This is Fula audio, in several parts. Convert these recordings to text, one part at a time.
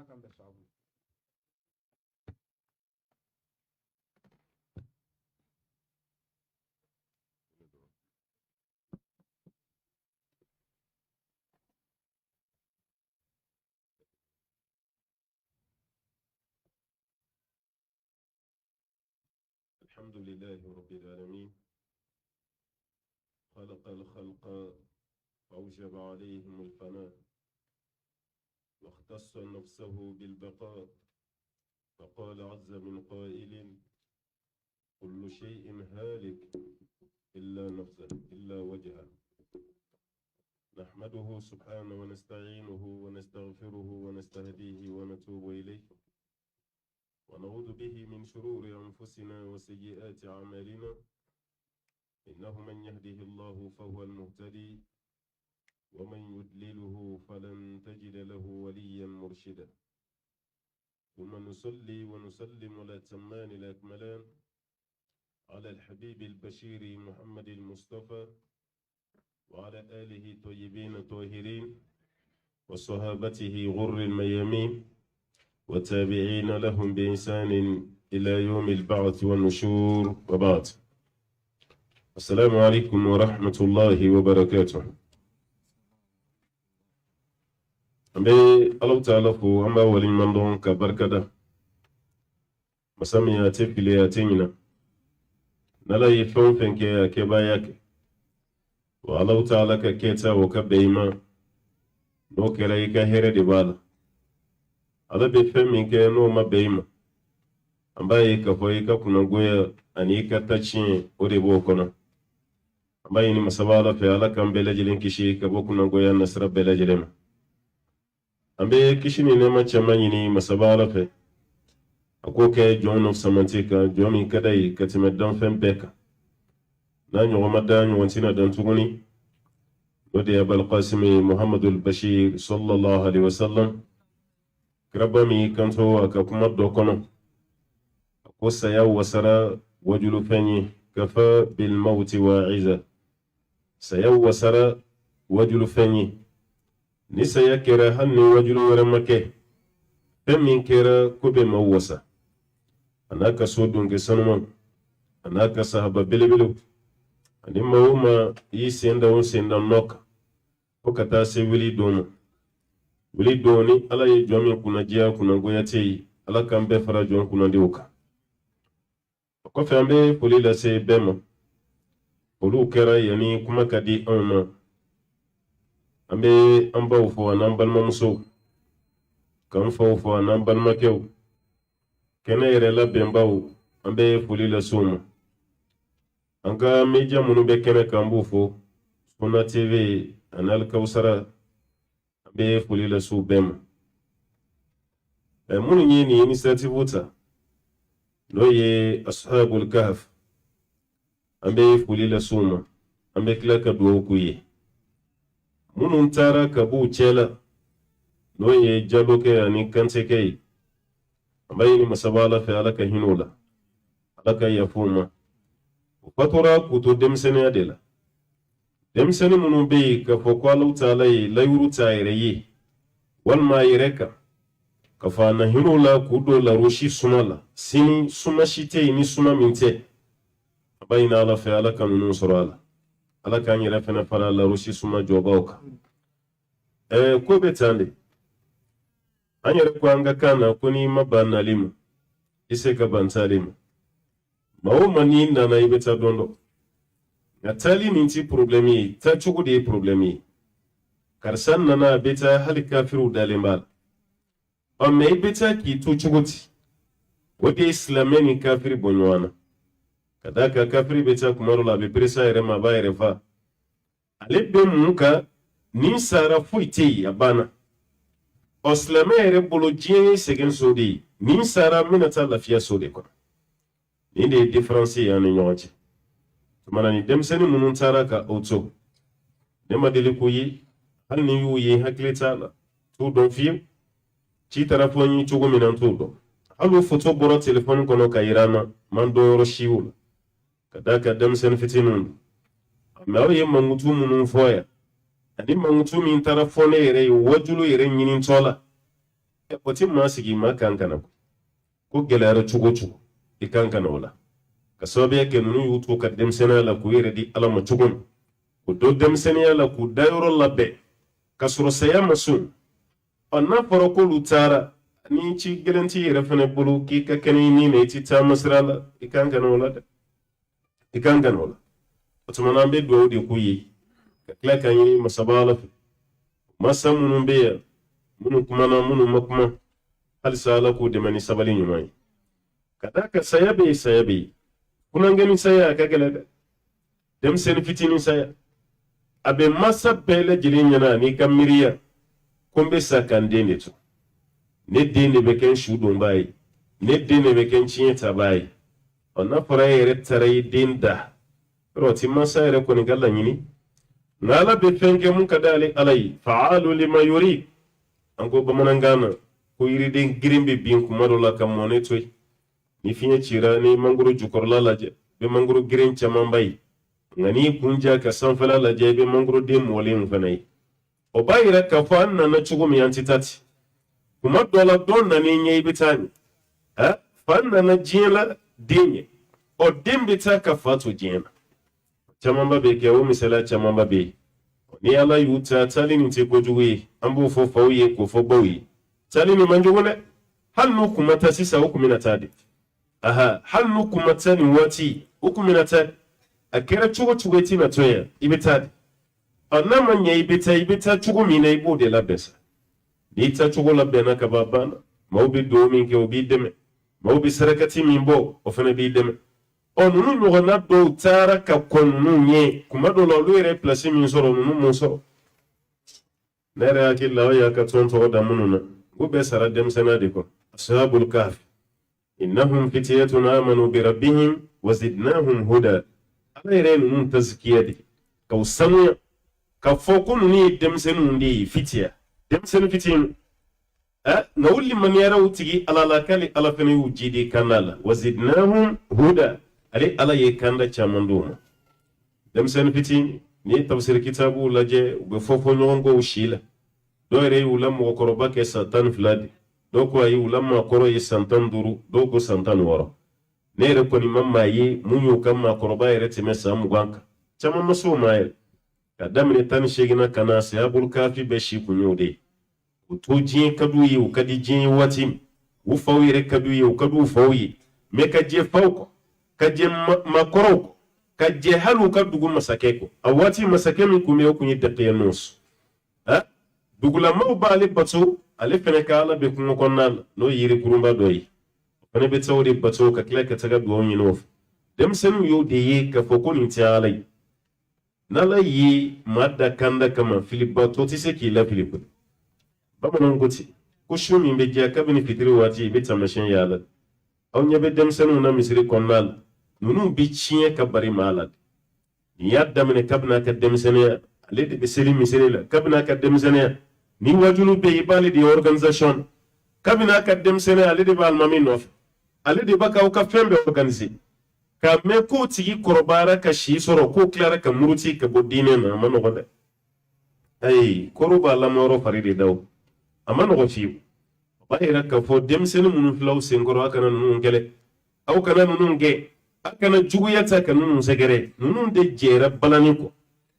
kan bɛ sababu الحمد لله رب العالمين خلق الخلق وأوجب عليهم الفناء واختص نفسه بالبقاء فقال عز من قائل كل شيء هالك إلا نفسه إلا وجهه نحمده سبحانه ونستعينه ونستغفره ونستهديه ونتوب إليه ونعوذ به من شرور أنفسنا وسيئات أعمالنا إنه من يهده الله فهو المهتدي ومن يضلله فلن تجد له وليا مرشدا ثم نصلي ونسلم الأتمان الأكملان على الحبيب البشير محمد المصطفى وعلى آله الطيبين الطاهرين وصحابته غر الميامين والتابعين لهم بإحسان إلى يوم البعث والنشور وبعد. السلام عليكم ورحمة الله وبركاته. أمي الله تعالى فو أما ولي من دون كبركة مسامي أتفلي أتينا نلا يفهم فنك كبايك والله تعالى كيتا وكبيما نو كلايك هير دبال ala be fɛn min kɛ n'o ma bɛn i ma an b'a ye k'a fɔ i ka kunnangoya ani i ka taciɲɛ o de b'o kɔnɔ an b'a ɲini masaba ala fɛ ala k'an bɛɛ lajɛlen kisi ka bɔ kunnangoya nasira bɛɛ lajɛlen ma an bɛ kisi ni nɛɛma caman ɲini masaba ala fɛ a k'o kɛ jɔn nɔ samanti kan jɔn min ka d'a ye ka tɛmɛ danfɛn bɛɛ kan n'a ɲɔgɔn ma da ɲɔgɔn tɛna dan tuguni o de ye abalqasimi muhammadul bashir sallallahu alaihi wasallam Rabami kanto aka kuma dɔ kɔnɔ ko saya wasara wajulu fɛn ye kafa bil mauti wa'iza saya wasara wajulu fɛn ye ni saya kɛra hali ni wajulu wɛrɛ ma kɛ fɛn min kɛra ko bɛ ma wasa a n'a ka so donke sanuman a n'a ka sahaba belebelew ani ma o ma i senda o senda nɔ kan fo ka taa se wili don ma wuli doni ala ye jɔn min kunnajiya kunnangoya tɛ yen ala k'an bɛɛ fara jɔn kunnandiw kan o kɔfɛ an bɛ foli lase bɛɛ ma olu kɛra yanni kuma ka di anw ma an bɛ an baw fɔ an'an balimamusow k'an faw fɔ an'an balimakɛw kɛnɛ yɛrɛ labɛnbaw an bɛ foli lase u ma an ka media minnu bɛ kɛnɛ kan an b'u fɔ Sunna TV ani Alikawusara be foli la su bɛɛ ma minnu ye nin initiative ta n'o ye ashabul kahf an bɛ foli la su ma an bɛ tila ka dugawu k'u ye minnu taara ka b'u cɛ la n'o ye Jalokɛ ani Kantekɛ ye an b'a ɲini masaba ala fɛ ala ka hinɛ o la ala ka yafa u ma u fatura k'u to denmisɛnniya de la denmisɛnnin minnu bɛ yen k'a fɔ ko Alahu Taala ye layuru ta a yɛrɛ ye walima a yɛrɛ kan ka fɔ a na hinɛ la k'u don larosi suma la sini suma si tɛ yen ni suma min tɛ a b'a ɲini ala fɛ ala ka ninnu sɔrɔ a la ala k'an yɛrɛ fana fara larosi suma jɔbaw kan ko bɛ tan de an yɛrɛ ko an ka kan na ko n'i ma ban nali ma i se ka ban taali ma maa o maa n'i nana i bɛ taa dɔn dɔ nka taali nin ti problème ye taa cogo de ye problème ye karisa nana a bɛ taa hali kafiriw dalen b'a la mɛ i bɛ taa k'i to cogo di o de ye silamɛ ni kafiri bɔ ɲɔgɔn na ka d'a kan kafiri bɛ taa kuma dɔ la a bɛ peresa a yɛrɛ ma a b'a yɛrɛ fa ale bɛ mun kan ni sara foyi tɛ yen a banna silamɛ yɛrɛ bolo diɲɛ ye sɛgɛn so de ye ni sara n bɛna taa lafiya so de kɔnɔ nin de ye différence ye an ni ɲɔgɔn cɛ tumana ni denmisɛnnin minnu taara ka o to ne ma deli k'o ye hali ni y'u ye hakili t'a la t'u dɔn fiyewu ci taara fɔ n ye cogo min na n t'o dɔn hali o foto bɔra telefɔni kɔnɔ ka yira n na man dɔn yɔrɔ si o la ka d'a kan denmisɛnnin fitininw mɛ aw ye mankutu minnu fɔ yan ani mankutu min taara fɔ ne yɛrɛ ye wajulu yɛrɛ ɲinitɔ la o ti ma sigi ma kankana ko gelare cugo cugo i kankana wala ka sababe ke nunu yuto ka demsena la ku yere di alama cugon ko do demsena la ku dayoro labbe ka suro saya masun onna faro ko lutara ni ci gelenti yere fane bulu ki ka kani ni ne ci ta masrala i kankana wala da i kankana wala to manan be do di ku yi ka kla kan yi masabala masamunun be munun kuma na munun makuma hal sala ko de mani sabali nyumai kada ka sayabe kunan gani saya ka gele dem sen fitini saya abe masa bele jilin yana ni kamiriya kombe sakande ne to ne dine be ken shudun bai ne dine be ken chinyeta bai onna fara yere tare dinda roti masa yere ko ni galla nyini ngala be fenge mun kadale alai fa'alu lima yuri ango bamanangana ko yiri den girimbe bin kuma do la kamone toy ni finya cira ni mangoro jukorla laje be mangoro girin chaman bai ngani kunja ka sanfala laje be mangoro de molin fanai o bayira ka fanna na chugo mi antitati kuma dola don na ni nyei bitani ha fanna na jela dinye o dimbe ta ka fatu jena chaman ba be ke o misala chaman ba be ni ala yuta talini te gojuwe ambu fo fawye ko fo bawi talini manjugule hannu kuma ta sisa hukumina tadi aha hannu kuma tani wati hukumina tadi akira chugo chugo tina toya ibitadi anna manya ibita chugo mina ibode labesa ni ta chugo labena ka babana maubi domin ke obi deme maubi sarakati mimbo ofene bi deme onunu nyogona do tara ka konunu nye kuma do lo lure place min soro nunu mo soro nere akilla ya ka tonto da mununa gube sara dem sanade ko ashabul kahf innahum fityatun amanu bi rabbihim wazidnahum huda alayre nunu tazkiyadi ka usamu ka fokunu ni dem senu ndi fitiya dem senu fitin na wulli man yara utigi alala kali ala fene wujidi kanala wazidnahum huda ali ala ye kanda chamanduma dem sen fiti ni tafsir kitabu laje be fofo nyongo ushila do re ulam ko koroba ke satan fladi do ko ay ulam ma koro ye santan duru do ko santan woro ne re ko ni mamma yi munyo kam ma koroba ye rete mesa mugwanka chama maso mael kadam ne tan shegina kana se abul kafi be shi kunyode to jin kadu yi u kadi jin watim u fawi re kadu yi u kadu fawi me ka je fawko kaje makoroko kaje halu ka dugu masakeko awati masake min kume kunyi daqiya nus ha dugula mawbali batu ale fene kala be kun konnal no yiri kurumba doyi fene be tawri batu ka kila ka taga do nyino dem senu yo de yi ka fokoni ti alai nala yi madda kanda kama filipa to ti se ki la filipa baba non goti ko shumi be je ka bini fitri wati be tamashin yala aw nyabe dem senu na misri konnal nunu bi ciye ka bari malad ni yadda mene kabna ka demsene ale de beseli miseli la kabna ka demsene ni wajulu be ibali di organisation kabna ka demsene ale de bal maminof ale de baka ka fembe organiser ka me ko tigi korobara ka shi soro ko klara ka muruti ka bodine na mano gode ay koroba la moro faride daw amano go fi bayira ka fo demsene munu flaw sengoro akana nunu ngele aw kana nunu nge akana juguyata ka nunu segere nunu de jera balani ko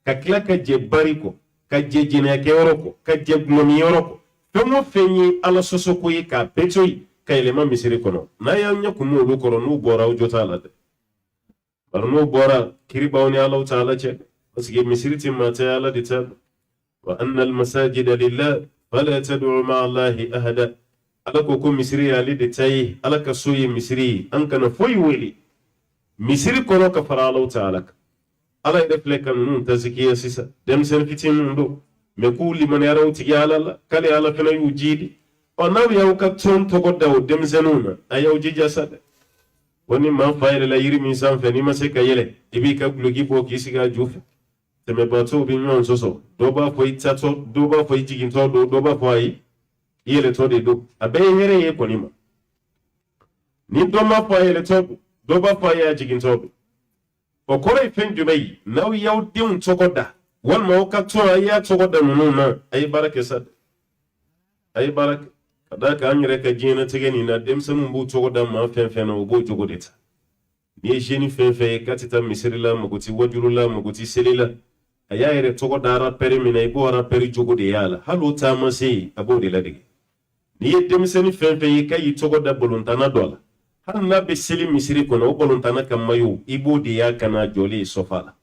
ka kila ka je bari ko ka je jina ke oroko ka je gnomi oroko tomo fenyi ala sosoko yi ka petoyi ka elema misiri kono na ya nya kunu lu koro nu bora ujota ala de barno bora kiri bawni ala taala che asige misiri timata ala de ta wa anna al masajida lillah fala tad'u ma allahi ahada ala ko misiri ali de tayi ala ka soyi misiri an kana foyi weli misiri kono ka fara Allah ta'ala ala ida fleka nun tazikiya sisa dem sen fitin ndo me kuli man yaraw ti yala kale ala fena yujidi o naw yaw ka ton to godda o dem senuna ayaw jija sada woni man fayre la yiri min san fe ni ma se kayele ibi ka glugi bo ki siga jufa te me bato bi nyon soso do ba fo itato do ba fo jigin to do ba fo yi yele to de do abe here ye konima ni do ma fo yele to do ba fa ya jigin tobe o kore fen jumai naw yaw dim togoda won mo ka to ya togoda nunu na ay barake sad ay barak kada ka an yɛrɛ ka diɲɛ tigɛ nin na denmisɛnninw b'u cogo da maa fɛn fɛn na u b'o cogo de ta ni ye jeune fɛn fɛn ye k'a tɛ taa misiri la mago ti wajulu la mago ti seli la a y'a yɛrɛ tɔgɔ da rapɛri min na i b'o rapɛri jogo de y'a la hali o taama se yen a b'o de ladege n'i ye denmisɛnnin fɛn fɛn ye k'a y'i tɔgɔ da balontanna dɔ la hali n'a bɛ seli misiri kɔnɔ o balontanna ka mayo i b'o de y'a kana jɔlen sɔfa la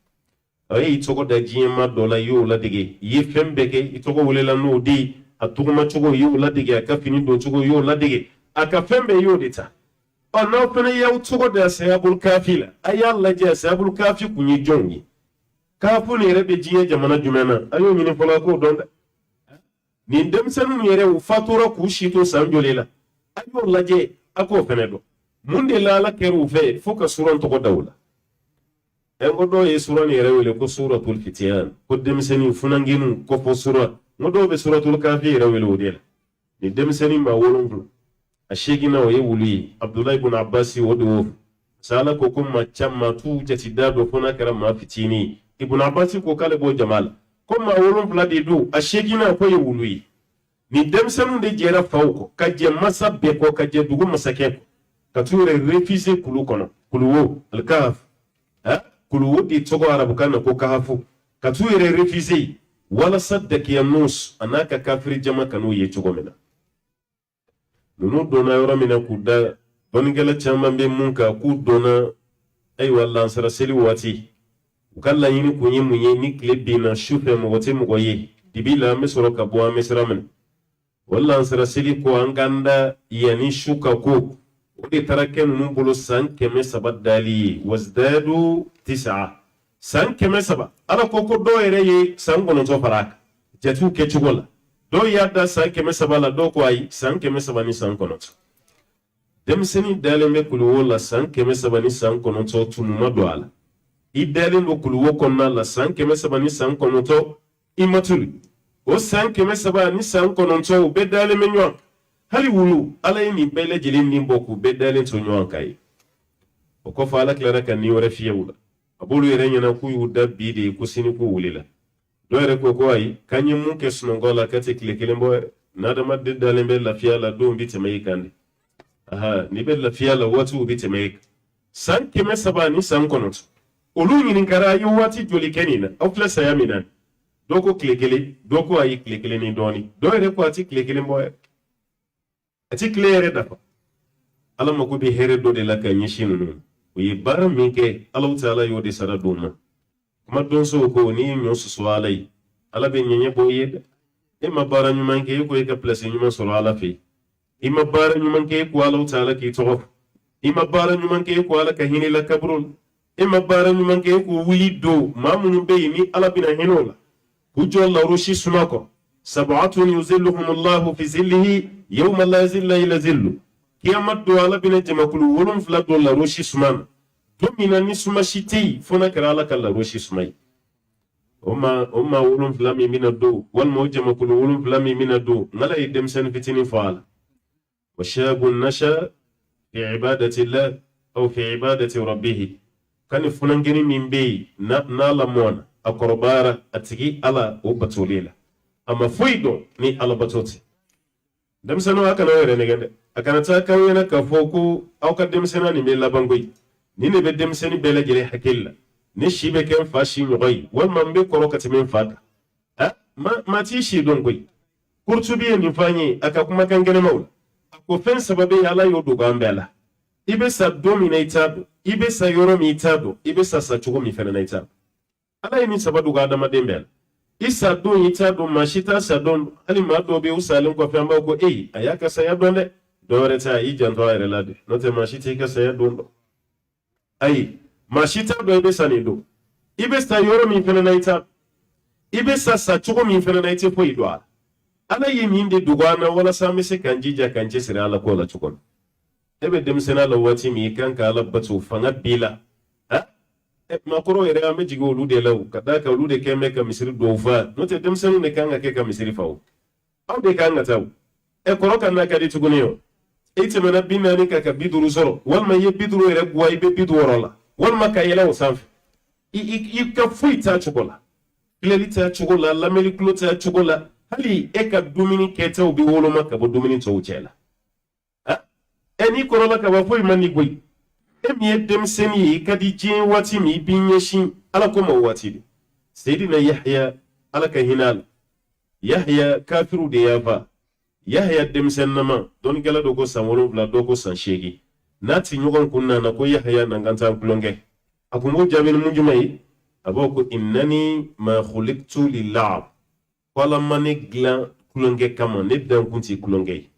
a y'i tɔgɔ da diɲɛma dɔ la i y'o ladege i ye fɛn bɛɛ kɛ i tɔgɔ welela n'o de ye a tuguma cogo i y'o ladege a ka fini don cogo i y'o ladege a ka fɛn bɛɛ i y'o de ta n'aw fana y'aw tɔgɔ da sayabul kafi la a y'a lajɛ sayabul kafi kun ye jɔnw ye kafu ni yɛrɛ bɛ diɲɛ jamana jumɛn na a y'o ɲini fɔlɔ k'o dɔn dɛ nin denmisɛnninw yɛrɛ u fatura k'u si to san joli la a y'o lajɛ a k'o fana dɔn mun de la ala kɛra u fɛ fo ka suran tɔgɔ da u la ko dɔw ye suran yɛrɛ wele ko suratul fitiyan ko denmisɛnnin funanginu kɔfɔ sura ngo dɔw bɛ suratul kafi yɛrɛ wele o de la ni denmisɛnnin ba wolonwula a segina o ye wulu ye abdullahi ibn abbas o de wo sala ko ma camma tu jati da do fona kɛra maa fitini ibn abbas ko k'ale b'o jama la ko maa wolonwula de do a segina ko ye wulu ye ni denmisɛnninw de jɛra faw kɔ ka jɛ masa bɛɛ kɔ ka jɛ dugu masakɛ kɔ ka t'u yɛrɛ refuser kulu kɔnɔ kuluwo alikahaf kuluwo de tɔgɔ arabukan na ko kahafu ka t'u yɛrɛ refuser walasa dakiyanus a n'a ka kafiri jama kan'u ye cogo min na ninnu donna yɔrɔ min na k'u da dɔnnikɛla caman bɛ mun kan k'u donna ayiwa lansara seli waati u ka laɲini kun ye mun ye ni tile binna su fɛ mɔgɔ tɛ mɔgɔ ye dibi la an bɛ sɔrɔ ka bɔ an bɛ sira minɛ o lansara seli ko an k'an da yanni su ka ko o de taara kɛ ninnu bolo san 300 dali ye wasdadu 9 san 300 ala ko dɔw yɛrɛ ye san 9 fara a kan jatiw kɛcogo la dɔw y'a da san 300 la dɔw ko ayi san 300 ni san 9 denmisɛnnin dalen bɛ kuluwo la san 300 ni san 9 tunu ma don a la i dalen don kuluwo kɔnɔna la san 300 ni san 9 i ma tulu o san 300 ni san 9 u bɛɛ dalen bɛ ɲɔgɔn hali wulu ala ye nin bɛɛ lajɛlen nin bɔ k'u bɛɛ dalen to ɲɔgɔn kan ye o kɔfɛ ala tilara ka nin wɛrɛ fiyɛ u la a b'olu yɛrɛ ɲɛna k'u y'u da bi de ye ko sini k'u wulila dɔw yɛrɛ ko ayi k'an ye mun kɛ sunɔgɔ la ka tɛ tile kelen bɔ yɛrɛ n'adamaden dalen bɛ lafiya la don bi tɛmɛ i kan de n'i bɛ lafiya la waatiw bi tɛmɛ i kan san 300 ni san 9 olu ɲininkara a ye waati joli kɛ nin na aw filɛ saya min na dɔw ko tile kelen dɔw ko ayi tile kelen ni dɔɔni dɔw yɛrɛ ko a tɛ tile kelen bɔ yɛrɛ a tɛ tile yɛrɛ dafa ala mako bɛ hɛrɛ dɔ de la ka ɲɛsin ninnu u ye baara min kɛ ala taala y'o de sara don ma kuma donso ko n'i ye ɲɔ susu ala ye ala bɛ ɲɛɲɛ bɔ i ye dɛ e ma baara ɲuman kɛ e ko e ka place ɲuman sɔrɔ ala fɛ i ma baara ɲuman kɛ e ko ala taala k'i tɔgɔ fɔ i ma baara ɲuman kɛ e ko ala ka hinɛ la kaburu la e ma baara ɲuman kɛ e ko wuli don maa minnu bɛ yen ni ala bɛna hinɛ o la k'u jɔ lawurusi suma kɔ sabatun yuzilluhumullahu fi zillihi yawma la zilla illa zillu kiyamat do ala bɛna jamakulu 7 don lawurusi suma na don min na ni suma si tɛ yen fo n'a kɛra ala ka lawurusi suma ye o maa 7 min bɛna don walima o jamakulu 7 min bɛna don n'ala ye denmisɛnnin fitinin fɔ a la wa shabun nasha fi ibadatillah aw fi ibadati rabbih kani funangeni min bɛ yen n'a lamɔna a kɔrɔbayara a tigi ala o batoli la a ma foyi dɔn ni ala bato tɛ denmisɛnninw a kana yɛrɛ nɛgɛ dɛ a kana taa k'aw ɲɛna k'a fɔ ko aw ka denmisɛnninya nin bɛ laban koyi ni ne bɛ denmisɛnnin bɛɛ lajɛlen hakili la ne si bɛ kɛ n fa si ɲɔgɔn ye walima n bɛ kɔrɔ ka tɛmɛ n fa kan maa t'i si dɔn koyi kurtubi ye nin fɔ an ye a ka kumakan gɛlɛmaw la a ko fɛn saba bɛ yen ala y'o dogo an bɛɛ la i bɛ sa don min na i t'a dɔn i bɛ sa yɔrɔ min i t'a dɔn i bɛ sa cogo min fana na i t'a dɔn ala ye nin saba dogo adamaden bɛɛ la i sa don i t'a dɔn maa si t'a sa dɔn hali maa dɔw bɛ yen u salen kɔfɛ an b'a ko a y'a ka saya dɔn dɛ dɔwɛrɛ tɛ i janto a yɛrɛ la de n'o tɛ maa si t'i ka saya dɔn ayi maa si t'a dɔn i bɛ sa nin don i bɛ sa yɔrɔ min fana na i t'a dɔn i bɛ sa cogo min fana na i tɛ foyi dɔn a la ala ye nin de dogo an na walasa an bɛ se k'an jija k'an cɛsiri ala ko la cogo min e bɛ denmisɛnninya la waati min i kan ka ala bato fanga b'i la maakɔrɔw yɛrɛ an bɛ jigin olu de la o ka d'a kan olu de kɛn bɛ ka misiri dɔw fa n'o tɛ denmisɛnninw de kan ka kɛ ka misiri fa o aw de kan ka taa o kɔrɔ ka n'a ka di tuguni o e tɛmɛna 40 kan ka 50 sɔrɔ walima i ye 50 yɛrɛ guwa i bɛ 60 la walima ka yɛlɛ o sanfɛ i ka foyi t'a cogo la filɛli t'a cogo la lamɛnni tulo t'a cogo la hali e ka dumuni kɛtaw bi woloma ka bɔ dumuni tɔw cɛ la n'i kɔrɔla ka ba foyi man di koyi e min ye denmisɛnnin ye i ka di diɲɛ waati min i b'i ɲɛsin ala ko ma waati de Seydina Yahya ala ka hinɛ a la Yahya kafiru de y'a fa Yahya denmisɛnninama dɔnnikɛla dɔ ko san 7 dɔ ko san 8 n'a ti ɲɔgɔn kun nana ko Yahya nan kan taa kulonkɛ a kun b'o jaabi ni mun jumɛn ye a b'o ko innani ma khuliqtu lil'ab ko ala ma ne dilan kulonkɛ kama ne dan kun ti kulonkɛ ye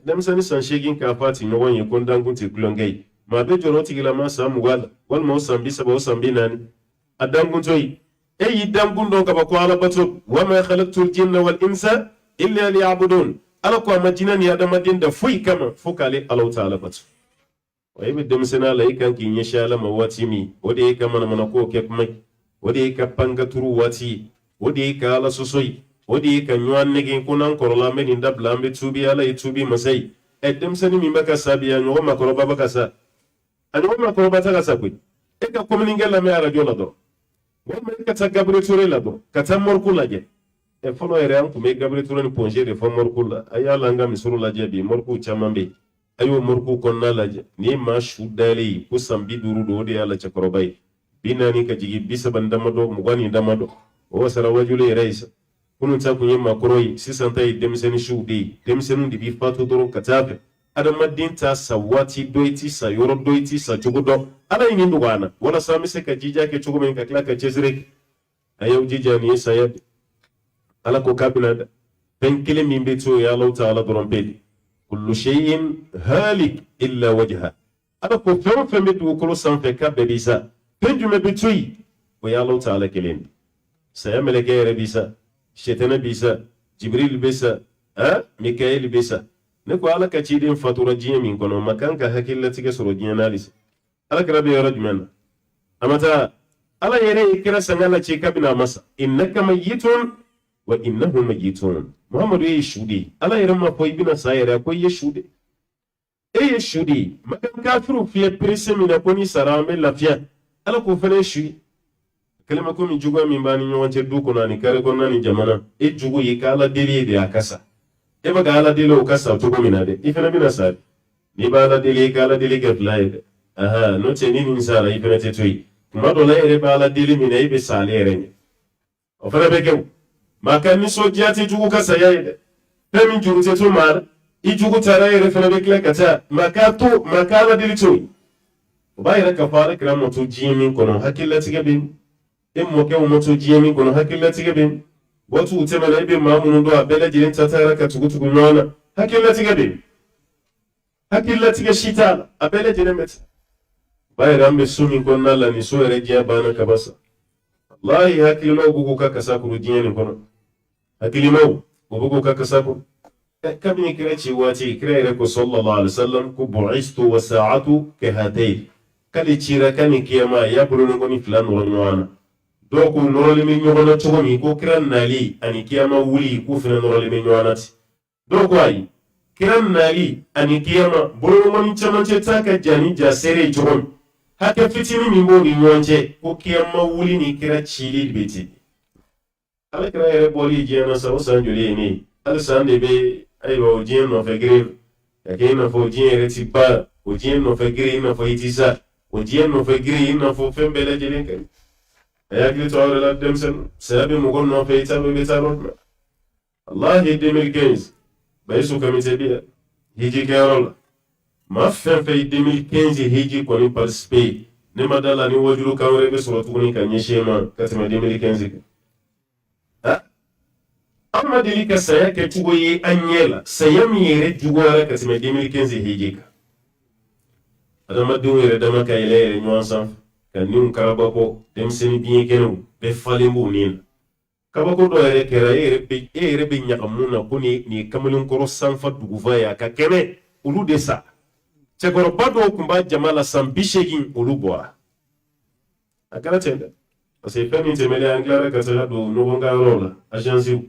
denmisɛnnin san 8 k'a fɔ a ti ɲɔgɔn ye ko n dan kun ti kulonkɛ ye maa bɛ jɔrɔ o tigilama san 20 la walima o san 30 o san 40 a dan kun to ye e y'i dan kun dɔn ka bɔ ko ala bato wa ma khalaqtu al-jinna wal insa illa liya'budun ala ko a ma jinɛ ni adamaden da foyi kama fo k'ale Alahu Taala bato wa i bɛ denmisɛnniya la i kan k'i ɲɛsin ala ma waati min o de ye ka manamana ko kɛ kuma ye o de ye ka pankaturu waati ye o de ye ka ala sɔsɔ ye o de ye ka ɲɔgɔn nɛgɛ ko n'an kɔrɔla an bɛ nin dabila an bɛ tuubi ala ye tuubi masa ye denmisɛnnin min bɛ ka sa bi a ɲɔgɔn makɔrɔba bɛ ka sa a ɲɔgɔn makɔrɔba tɛ ka sa koyi e ka communiqué lamɛn arajo la dɔrɔn walima e ka taa Gabriel Touré la dɔrɔn ka taa Moriku lajɛ fɔlɔ yɛrɛ an kun bɛ Gabriel Touré ni Ponge de fɔ Moriku la a y'a la an ka misiriw lajɛ bi Moriku caman bɛ yen a y'o Moriku kɔnɔna lajɛ ni ye maa su dayɛlɛ ye ko san 50 don o de y'a la cɛkɔrɔba ye 40 ka jigin 30 damadɔ 20 damadɔ o wasara wajulu yɛrɛ ye sa kunun ta kun ye maakɔrɔ ye sisan ta ye denmisɛnnin siw de ye denmisɛnninw de b'i fatu dɔrɔn ka taa fɛ adamaden t'a sa waati dɔ i ti sa yɔrɔ dɔ i ti sa cogo dɔ ala ye nin nɔgɔya an na walasa an bɛ se ka jija kɛ cogo min ka tila ka cɛsiri a y'aw jija nin ye saya de ala ko k'a bɛna da fɛn kelen min bɛ to o ye Alahu Taala dɔrɔn bɛ de kullu shay'in halik illa wajha ala ko fɛn o fɛn bɛ dugukolo sanfɛ k'a bɛɛ b'i sa fɛn jumɛn bɛ to yen o ye Alahu Taala kelen de saya mɛlɛkɛ yɛrɛ b'i sa shetana b'i sa Jibril bɛ sa Mikael bɛ sa ne ko ala ka ciden fatura diɲɛ min kɔnɔ ma kan ka hakililatigɛ sɔrɔ diɲɛ na halisa ala kɛra bɛ yɔrɔ jumɛn na a ma taa ala yɛrɛ ye kira sanga la ci kabini a masa innaka mayyitun wa innahum mayyitun Muhammadu ye su de ye ala yɛrɛ ma fɔ i bɛna sa yɛrɛ ko i ye su de e ye su de ye makan kafiru fiyɛ perese min na ko ni sara an bɛ lafiya ala k'o fana ye su ye kalima komi juguya min b'a ni ɲɔgɔn cɛ du kɔnɔ ani kare kɔnɔna ni jamana e jugu ye ka ala deli ye de a ka sa e bɛ ka ala deli o ka sa cogo min na dɛ i fana bɛna sa n'i bɛ ala deli i ka ala deli kɛ fila ye dɛ n'o tɛ ni nin sara i fana tɛ to yen tuma dɔ la e yɛrɛ bɛ ala deli min na i bɛ sa ale yɛrɛ ɲɛ o fana bɛ kɛ o maa ka nisɔndiya tɛ jugu ka saya ye dɛ fɛn min juru tɛ to maa la i jugu taara e yɛrɛ fana bɛ tila ka taa maa ka ala deli to yen o b'a yɛrɛ k'a fɔ ala kɛra mɔto diɲɛ min kɔnɔ hakililatigɛ bɛ yen e mɔkɛw mɔto diɲɛ min kɔnɔ hakililatigɛ bɛ yen waatiw tɛmɛna i bɛ maa minnu dɔn a bɛɛ lajɛlen ta taara ka tugu ɲɔgɔn na hakililatigɛ bɛ yen hakililatigɛ si t'a la a bɛɛ lajɛlen bɛ ten ba yɛrɛ an bɛ so min kɔnɔna la nin so yɛrɛ diɲɛ banna kaba sa walahi hakilimaw ko k'u ka kasa kuru diɲɛ nin kɔnɔ hakilimaw o bɛ k'u ka kasa kuru kabini kira ci waati kira yɛrɛ ko sallallahu alaihi wasallam ko bu'istu wa sa'atu kahatayn k'ale cira ka ni kiyama y'a bolo ni fila nɔrɔ ɲɔgɔn na dɔw ko nɔrɔlen bɛ ɲɔgɔn na cogo min ko kira nali ani kiyama wuli k'u fana nɔrɔlen bɛ ɲɔgɔn na ten dɔw ko ayi kira nali ani kiyama boloɲɔgɔnni camancɛ t'a ka ja ni ja seere cogo min hakɛ fitinin min b'o ni ɲɔgɔn cɛ ko kiyama wuli ni kira cili de bɛ ten ala kira yɛrɛ bɔli diɲɛ na sa o san joli ye ne ye hali san de bɛ ayiwa o diɲɛ nɔfɛ gere ka kɛ i n'a fɔ o diɲɛ yɛrɛ ti ba o diɲɛ nɔfɛ gere i n'a fɔ i ti sa o diɲɛ nɔfɛ gere i n'a fɔ fɛn bɛɛ lajɛlen kɛ a hakili to aw yɛrɛ la denmisɛnnin saya bɛ mɔgɔ nɔfɛ i ta bɛ taa yɔrɔ jumɛn walahi 2015 Bayisu kamite bi hiji kɛyɔrɔ la maa fɛn fɛn ye 2015 hiji kɔni participé ne ma da la ni wajulu kan wɛrɛ bɛ sɔrɔ tuguni ka ɲɛsin ma ka tɛmɛ 2015 kan an ma deli ka saya kɛ cogo ye an ɲɛ la saya min yɛrɛ juguyara ka tɛmɛ 2015 hiji kan adamadenw yɛrɛ dama ka yɛlɛ yɛrɛ ɲɔgɔn sanfɛ ka niw karabakɔ denmisɛnnin biɲɛ kɛnɛw bɛɛ falen b'u nin na kabako dɔ yɛrɛ kɛra e yɛrɛ bɛ ɲagamu na ko nin ye kamalenkɔrɔ sanfa dugufa ye a ka kɛnɛ olu de sa cɛkɔrɔba dɔw tun b'a jama la san 80 olu bɔra a kɛra ten dɛ parce que fɛn min tɛmɛlen an tilara ka taga don ɲɔgɔn ka yɔrɔw la agensiw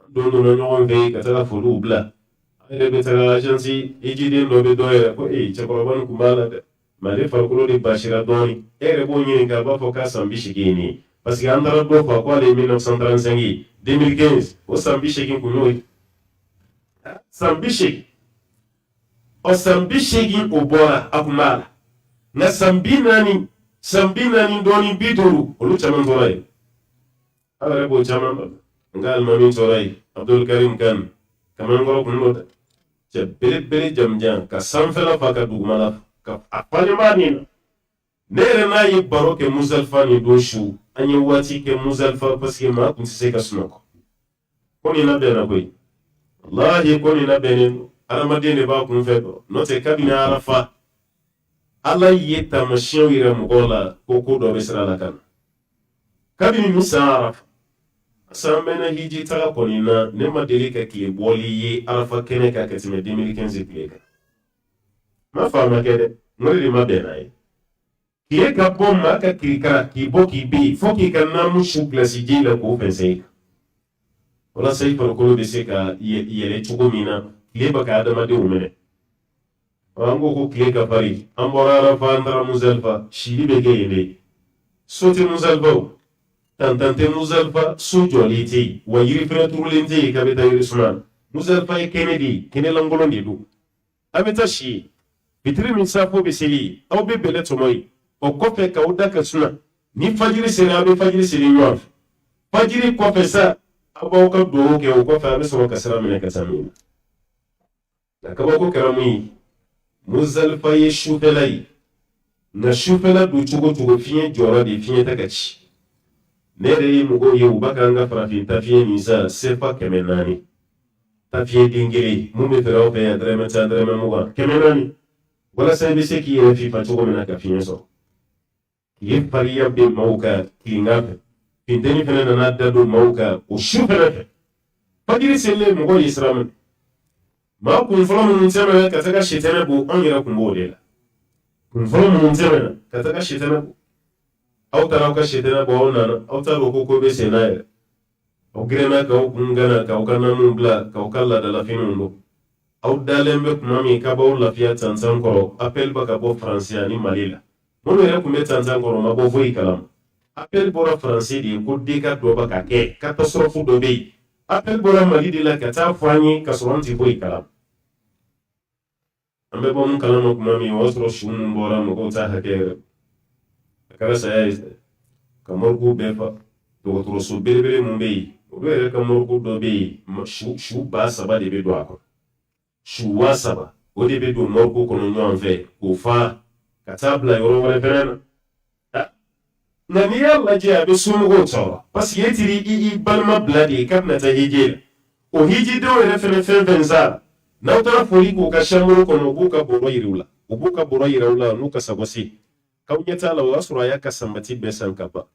don donna ɲɔgɔn fɛ ka taga foliw bila an yɛrɛ bɛ taga agensi hijiden dɔ bɛ dɔ yɛrɛ ko cɛkɔrɔba nin tun b'a la dɛ mais ale farikolo de basira dɔɔnin e yɛrɛ b'o ɲininka a b'a fɔ k'a san 80 ye nin ye parce que andara do fa ko les 1935 2015 o sambisheki kunyoy sambisheki o sambisheki o bora akumala na sambinani doni biduru olu chaman toray ala bo chaman ngal mami toray Abdul Karim Kan kaman ngoro kundo ce bele jamjan ka sanfela fa ka dugumala ka apale mani nere na yi baro ke Muzalfa ni do shu anyi wati ke Muzalfa parce que ma kun se ka sunoko koni na bena koy wallahi koni na benen aramadene ba kun fe no te kabina arafa ala yi tamashiyo ire mugola ko do besra la kan kabini misa arafa sambena hiji taga koni na ne ma deli ka ki boli yi arafa kene ka katime 2015 plega ma fama kede ngori ma bena yi kiye ka bom ma ka kirikara ki bo ki bi fo ki kan na mu shu glasi ji la ko fense wala sai par ko be se ka yele chugo mina kiye ba ka adama de umene wango ko kiye ka fari ambora fa andara Muzalfa shiri be ge yele sote Muzalfa tantante Muzalfa su joliti wa yiri fere turulente ka beta yiri sunan Muzalfa e Kennedy kene langolo ndedu abeta shi bitri min safo be seli aw be bele tomoy o kofe ka uda ka suna ni fajiri sere abe fajiri sere nyof fajiri kofe sa abo ka do ke o kofe abe so ka sara mine ka tamina da ka ko karami Muzalfa ye shufelai na shufela du chugo fiye jora de fiye takachi nere yi mugo ye ubaka nga farafin tafiye nisa sefa kemenani tafiye dingiri mume fera ope ya dreme ta dreme muga kemenani wala sai bi seki ye fifa chugo mena ka fiye so ye pariya be mauka kingape pindeni fena na dadu mauka o shufela fagiri sele mugo yisramen ma kun folo mun tseme ka taka shitene bu on yira kun bodela kun folo mun tseme ka taka shitene bu aw tara ka shitene bu on nana aw tara ko be senaire aw grena ka ngana ka kana mun bla ka kala da la finu ndo aw dalembe kuma mi ka ba la fiya tantan ko appel ba ka bo français ni malila mun yira kun be tantan ko ma bo voyi kalam appel bora français di ko de ka do ba ka ke catastrophe do be appel bora mali de la ka ta fani ka soronti voyi kalam ambe bon kalama kuma mi wasro shun bora mo ko ta hake kala sai kamar ku befa to to so belebele mun be o be kamar ku do be shu ba saba de be do akon shu wa saba o de be do mor ku kono nyon fe ko fa katabla yoro wala fena na ni yalla je abe sumu go tawa parce que yetiri i balma bladi kabna ta hijira o hiji do re fena fenza na utara foli ko ka shamuru kono buka boro yirula ubuka boro yirula nuka sabosi kawnyata la wasura ya kasambati besan kapa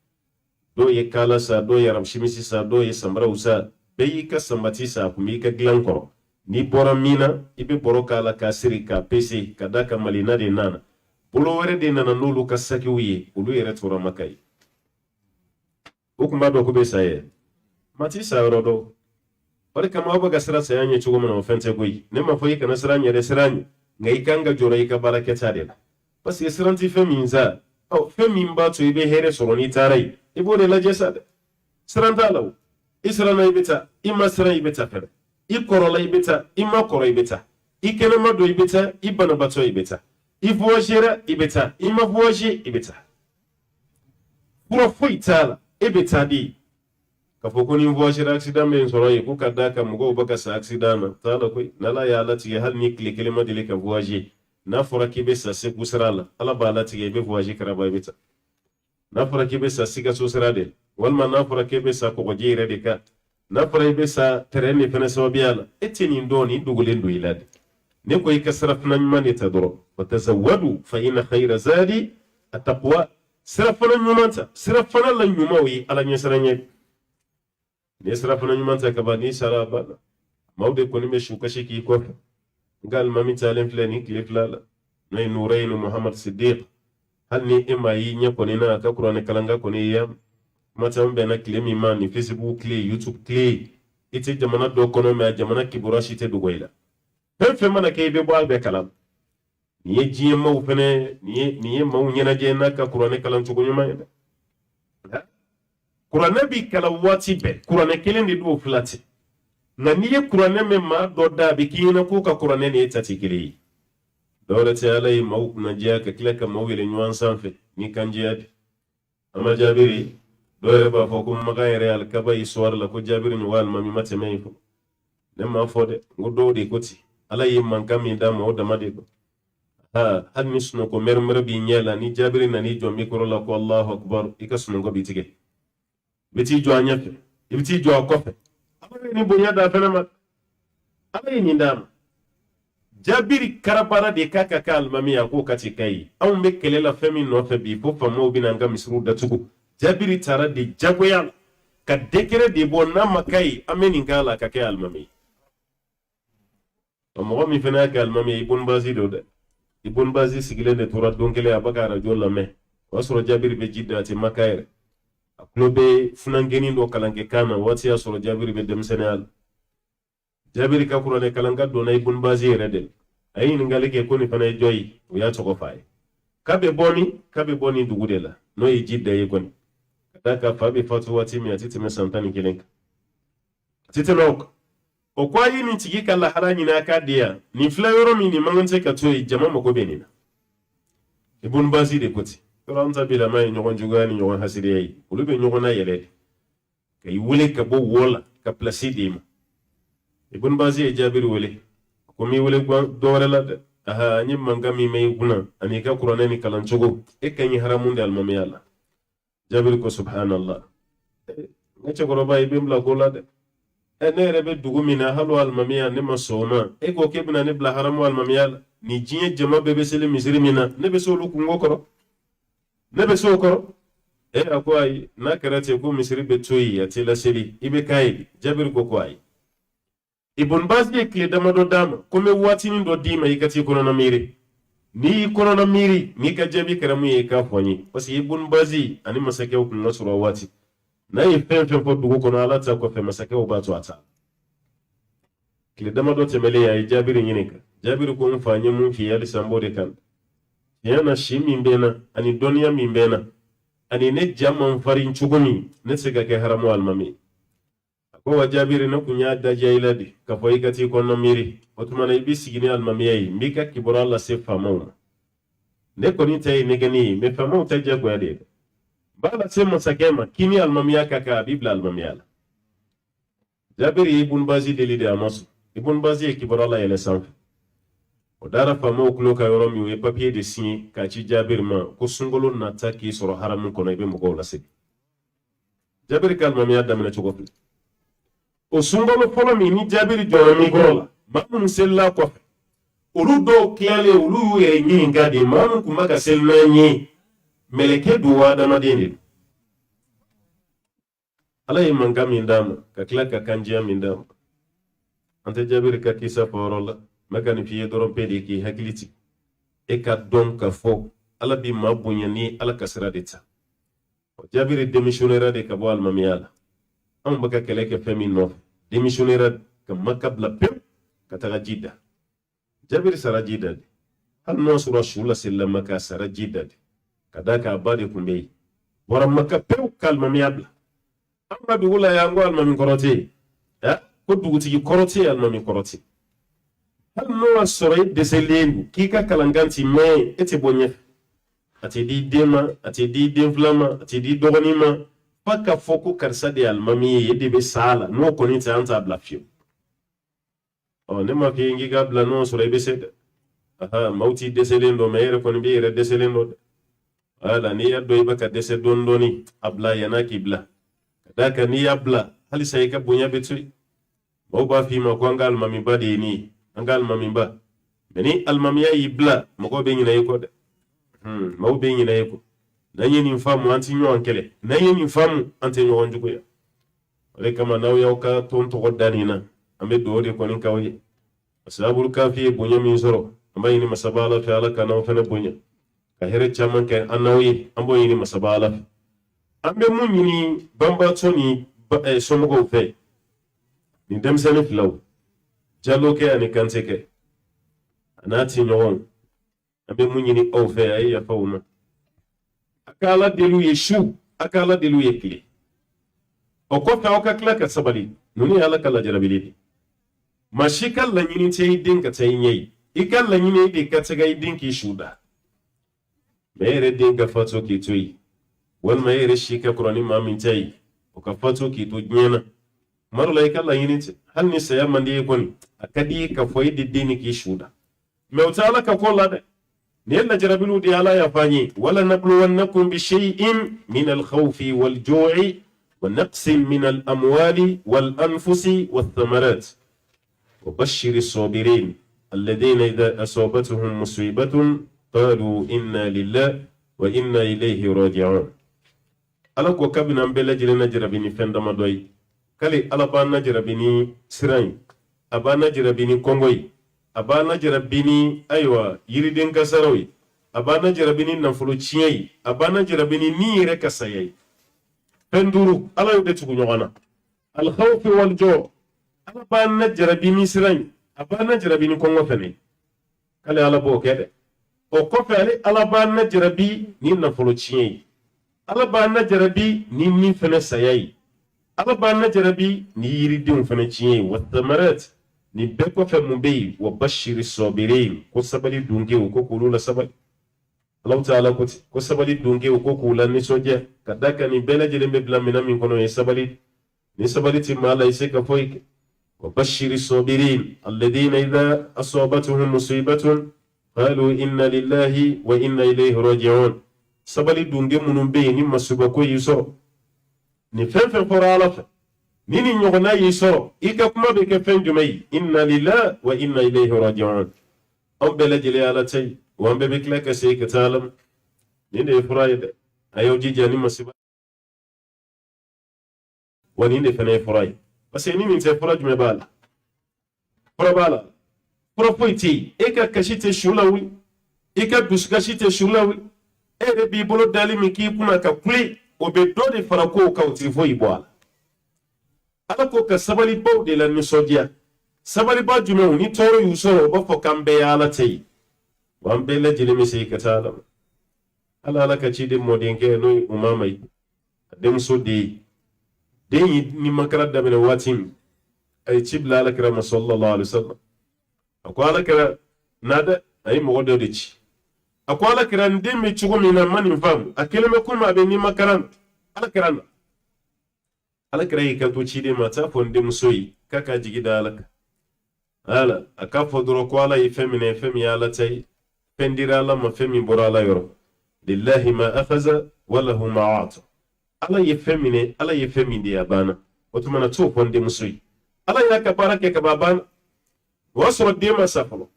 do ye kala sa do ye ramshimisi sa do ye sambra usa be ka sambati sa kumi ka glankoro ni bora mina ibe boro kala ka siri ka pesi kadaka malina de nana bolo were de nana nulu ka saki wiye ulu yere tora makai ukuma do ko be saye mati sa rodo wani kama abu ga sira sayan ya cigo mana ofente goyi ne ma foyi kana sira nya de sira nya ngai kanga jorai ka barake tare bas ya siran ti femi za o femi mba to ibe here soroni tarai ibo de la jesa siran talaw isra na ibeta imma sira ibeta fer ikorola ibeta imma koro ibeta ikene ma do ibeta ibana bato ibeta ifuojera ibeta imma fuoje ibeta puro foi tala ibeta di kafoko ni voiture accident men soro yi ku kadda ka mugo baka sa accident na tala koy nala ya lati hal ni kile ma dile ka voiture na fora ki be sa se kusrala ala ba lati be voiture kara ba beta na fora ki be sa siga so srade wal ma na fora ki be sa ko jere de ka na fora be sa tereni fena so biala etini ndoni dugulen do ilade ne koy kasraf nan mani tadro wa tazawwadu fa inna khayra zadi at-taqwa srafana nyumanta srafana lan nyumawi ala nyesranye ne srafana nyumanta ka ba ni sara ba mawde ko ni me shuka shiki ko gal mami talen flani clip lala nay nurayn muhammad siddiq hal ni ima yi nya ko ni na ka qur'an kalanga ko ni ya mata mbe na klemi man ni facebook clé youtube clé ite jamana do kono me jamana kibura shite do goila fe mana ke be bo be kalam ni ji maw fene ni maw nyana je na ka qur'an kalan to ko nyuma kuranɛ bi kala waati bɛɛ kuranɛ kelen de do fila tɛ nka n'i ye kuranɛ mɛn maa dɔ da a bɛ k'i ɲɛna k'o ka kuranɛ ni e ta tɛ kelen ye dɔwɛrɛ tɛ ala ye maaw kunnadiya ka tila ka maaw yɛlɛ ɲɔgɔn sanfɛ ni kanjiya de an ma Jabiri dɔw yɛrɛ b'a fɔ ko makan yɛrɛ alikaba histoire la ko Jabiri ɲɔgɔn alimami ma tɛmɛ yen fɔ ne m'a fɔ dɛ n ko dɔw de ko ten ala ye mankan min d'a ma o dama de don hali ni sunɔgɔ mɛrɛmɛrɛ b'i ɲɛ la ni Jabiri nan'i jɔ mikoro la ko Allahu akbar i ka sunɔgɔ b'i tigɛ i bɛ t'i jɔ a ɲɛfɛ i bɛ t'i jɔ a kɔfɛ ala ye ni bonya d'a fɛnɛ ma ala ye nin d'a ma Jabiri karabara de k'a ka kɛ alimami a k'o ka ti k'a ye anw bɛ kɛlɛ la fɛn min nɔfɛ bi fo faamaw bɛ na an ka misiriw datugu Jabiri taara de jagoya la ka décret de bɔ n'a ma k'a ye an bɛ nin k'a la ka kɛ alimami ye mɔgɔ min fana y'a kɛ alimami ye Ibn Bazi do dɛ Ibn Bazi sigilen de tora don kelen a bɛ ka arajo lamɛn o y'a sɔrɔ Jabiri bɛ Jidda a tɛ Maka yɛrɛ a tulo bɛ funangeni dɔ kalan kɛ kan na waati y'a sɔrɔ Jabiri bɛ denmisɛnninya la Jabiri ka kuranɛ kalanka donna Ibn Bazi yɛrɛ de a ye ɲininkali kɛ ko nin fana ye jɔn ye o y'a tɔgɔ f'a ye k'a bɛ bɔ nin dugu de la n'o ye Jidda ye kɔni ka d'a kan fa bɛ fatu waati min a tɛ tɛmɛ san 11 kan a tɛ tɛmɛ o kan o ko a ye nin tigi ka lahara ɲini a k'a di yan nin filɛ yɔrɔ min nin man kan tɛ ka to yen jama mago bɛ nin na Ibn Bazi de ko ten yɔrɔ an ta bilama ye ɲɔgɔn juguya ni ɲɔgɔn hasiriya ye olu bɛ ɲɔgɔn na yɛlɛ de ka i wele ka bɔ wɔ la ka pilasi d'e ma Ibn Bazi ye Jabiri wele ko mi wele dɔ wɛrɛ la dɛ an ye mankan min mɛn i kunna ani i ka kuranɛ ni kalan cogo e ka ɲi haramu de alimamiya la Jabiri ko subhanallah ne cɛkɔrɔba i bɛ n bila ko la dɛ ne yɛrɛ bɛ dugu min na hali o alimamiya ne ma sɔn o ma e ko k'e bɛna ne bila haramu alimamiya la ni diɲɛ jama bɛɛ bɛ seli misiri min na ne bɛ se olu kungo kɔrɔ ne bɛ se o kɔrɔ a ko ayi n'a kɛra ten ko misiri bɛ to yen a tɛ laseli i bɛ k'a ye Jabiri ko ayi Ibn Bazi ye tile damadɔ d'a ma ko n bɛ waatinin dɔ d'i ma i ka t'i kɔnɔna miiri n'i y'i kɔnɔna miiri n'i ka jaabi kɛra mun ye i k'a fɔ n ye parce que Ibn Bazi ani masakɛw kun ka sɔrɔ o waati n'a ye fɛn fɛn fɔ dugu kɔnɔ ala ta kɔfɛ masakɛw b'a to a ta tile damadɔ tɛmɛlen a ye Jabiri ɲininka Jabiri ko n fa n ye mun f'i ye halisa n b'o de kan tiɲɛ na si min bɛ n na ani dɔnniya min bɛ n na ani ne ja man farin cogo min ne tɛ se ka kɛ haramu alimami ye ko wa Jabiri ne kun y'a daja i la de ka fɔ i ka t'i kɔnɔna miiri o tuma na i bɛ sigi ni alimamiya ye n b'i ka kibaruya lase faamaw ma ne kɔni ta ye nɛgɛnni ye mɛ faamaw ta jagoya de ye b'a lase masakɛ ma k'i ni alimamiya ka kan a b'i bila alimamiya la Jabiri ye Ibn Bazi deli de a ma sɔn Ibn Bazi ye kibaruya la yɛlɛ sanfɛ o dara faamaw tulo ka yɔrɔ min o ye papiye de signé k'a ci Jabiri ma ko sunkalo nata k'i sɔrɔ haramu kɔnɔ i bɛ mɔgɔw lasegin Jabiri ka alimamiya daminɛ cogo filɛ o sunkalo fɔlɔ min ni Jabiri jɔra min kɔrɔ la maa minnu selila kɔfɛ olu dɔw tilalen olu y'u yɛrɛ ɲininka de maa min tun bɛ ka seli n'an ye mɛlɛkɛ don wa adamaden de don ala ye mankan min d'a ma ka tila ka kanjiya min d'a ma an tɛ Jabiri ka kisa fɔ yɔrɔ la n bɛ ka nin f'i ye dɔrɔn pe de k'i hakili sigi e ka dɔn ka fɔ ala bi maa bonya ni ala ka sira de ta Jabiri démissionnera de ka bɔ alimamiya la anw bɛ ka kɛlɛ kɛ fɛn min nɔfɛ démissionnera ka Maka bila pewu ka taga Jidda Jabiri sara Jidda de hali n'a sɔrɔ su la selila Maka a sara Jidda de ka d'a kan a ba de tun bɛ yen bɔra Maka pewu ka alimamiya bila an ka dugu la yan ko alimami kɔrɔ tɛ yen ko dugutigi kɔrɔ tɛ yen alimami kɔrɔ tɛ yen hali n'o y'a sɔrɔ e dɛsɛlen don k'i ka kalankan ti mɛn e tɛ bɔ ɲɛfɛ a tɛ di den ma a tɛ di den fila ma a tɛ di dɔgɔnin ma f'a ka fɔ ko karisa de ye alimami ye e de bɛ sa a la n'o kɔni tɛ an t'a bila fiyewu ne ma f'i ye k'i ka bila n'o sɔrɔ i bɛ se dɛ maaw t'i dɛsɛlen dɔn mɛ e yɛrɛ kɔni b'i yɛrɛ dɛsɛlen dɔn dɛ wala n'i y'a dɔn i bɛ ka dɛsɛ dɔɔni dɔɔni a bila yan'a k'i bila ka d'a kan n'i y'a bila halisa i ka bonya bɛ to yen maaw b'a f'i ma ko an ka alimamiba de ye nin ye an ka alimamiba mɛ ni alimamiya y'i bila mɔgɔw bɛ ɲinɛ i kɔ dɛ maaw bɛ ɲinɛ i kɔ n'an ye nin faamu an tɛ ɲɔgɔn kɛlɛ n'an ye nin faamu an tɛ ɲɔgɔn juguya o de kama n'aw y'aw ka tɔn tɔgɔ da nin na an bɛ dugawu de kɔni k'aw ye Ashabul Kafi ye bonya min sɔrɔ an b'a ɲini masaba ala fɛ ala ka n'aw fana bonya ka hɛrɛ caman kɛ an n'aw ye an b'o ɲini masaba ala fɛ an bɛ mun ɲini banbatɔ ni somɔgɔw fɛ nin denmisɛnnin filaw Jalo kɛ ani Kante kɛ a n'a ti ɲɔgɔnw an bɛ mun ɲini aw fɛ a ye yafa u ma a ka ala deliw ye su a ka ala deliw ye tile o ko fa o ka kila ka sabali nuni ala kala jarabili ma shi kala nyini te din ka tay nyai ikalla nyini de ka taga din ki shuda mere din ka fato ki toyi wal mere shi ka qur'ani ma min tay o ka fato ki to nyena marula ikalla nyini te hal ni saya mandi ko ni akadi ka foyi de din ki shuda me utala ka ko lade ne la jarabilu di ala ya fanyi wala nabluwannakum bi shay'in min al-khawfi wal-ju'i ونقص من الأموال والأنفس والثمرات وبشر الصابرين الذين إذا أصابتهم مصيبة قالوا إنا لله وإنا إليه راجعون ألا كوكبنا بلا جل نجربني فندما دوي كالي ألا بان نجربني سرين أبا نجربني كونغوي أبا نجربني أيوة يريدين كسروي أبا نجربني نفلو تشيي أبا نجربني نيرة كسيي penduru ala yude tugu nyogana al khawf wal ju' ala ban najrabi misran aba najrabi ni kongo fene kale ala bo kede o ko fele ala ban najrabi ni na folo chiyi ala ban najrabi ni fene sayai ala ban najrabi ni yiri dim fene chiyi wa thamarat ni be ko fe mumbe wa bashir sabirin ko sabali dunge ko kulula sabali Allah ta'ala ko sabali dunge ko kula ni soje kadaka ni bela jele be bla mina min kono e sabali ti mala ise ka foy wa bashiri sabirin alladhina idha asabatuhum musibatun qalu inna lillahi wa inna ilayhi raji'un sabali dunge munum be ni masuba ko yiso ni fefe fora ala fa ni nyogona yiso ika kuma be ke fen jumai inna lillahi wa inna ilayhi raji'un am bela jele ala tay wambe bikla ka sai ka talam ni ne furaide ayo jija ni masiba wani ne fane furai parce ni min te furaj me bala fura poiti e ka kashite shulawi e ka duskashite shulawi e de bi bolo dali mi ki kuma ka kuli o be do de fara ko ka utifo ibwala ala ko ka sabali baw de la ni sodia sabali ba jume ni toro yusoro ba fo kambe ala tay wan bela jilimi sai ka talam ala laka ci din modin ke no umamai dem so de ni makara da bela watin ay cibla la kira sallallahu alaihi wasallam akwala kira nada ay mo godo de ci akwala kira ndem mi chugo mi na mani fam akele me kuma be ni makaran ala kira yi ka to ci de mata fon dem soyi kaka jigi da alaka ala aka fodoro kwala yi femine femi ala tay pendira la ma femi borala yoro lillahi ma akhadha wa lahu ma ata ala ye femine ya bana wato mana to fonde musui ala ya ka barake ka babana wasro de ma safalo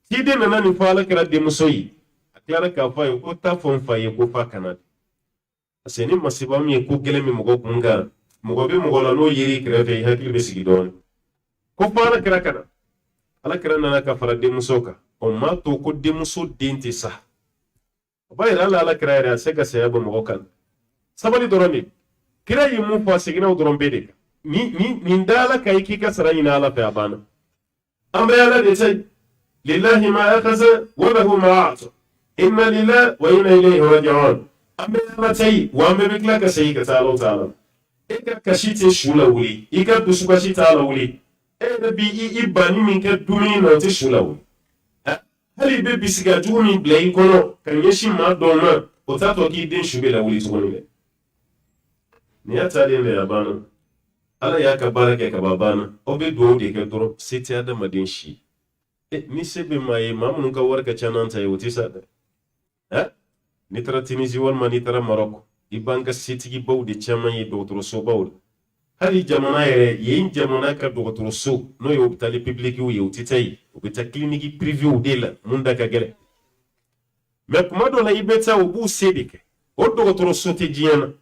ti de na ni fala kira de musui aklara ka fa ko ta fon fa ye ko fa kana aseni masiba mi ko gele mi mugo kunga mugo be mugo la no yiri kira fe hakil be sigi don ko fala kira kana ala kira na ka fara de musoka o ma to ko de muso denti sa bayra ala kira ya se ka se ba mugo kan sabali doroni kira yi mu fa sigina doron bede ni ndala kai ki ka sara ina ala fa abana amra ala de sai lillahi ma akhadha wa lahu ma ata inna lillahi wa inna ilayhi raji'un amra ala sai wa me bikla ka sai ka talo talo e ka kashite shula wuli e ka dusu kashita ala wuli e da bi ibani min ka dumi no ti shula wuli hali be bisiga jumi blay kono kan yeshi ma doma o tato ki din shube la wuli tugoni le ni ya tare ne ya bana ala ya ka barake ka babana o be do de ka doro siti ada madin shi ni sebe mai mamun ka warka canan ta yuti sada ni tara tinisi wal mani tara maroko ibanga siti gi bawde chama yi docteur so bawde hali jamana yere yin jamana ka docteur so no yo hôpital public yu yuti tay hôpital clinique privé u de la munda ka gele mais kuma do la ibeta o bu sedike o docteur so te jiana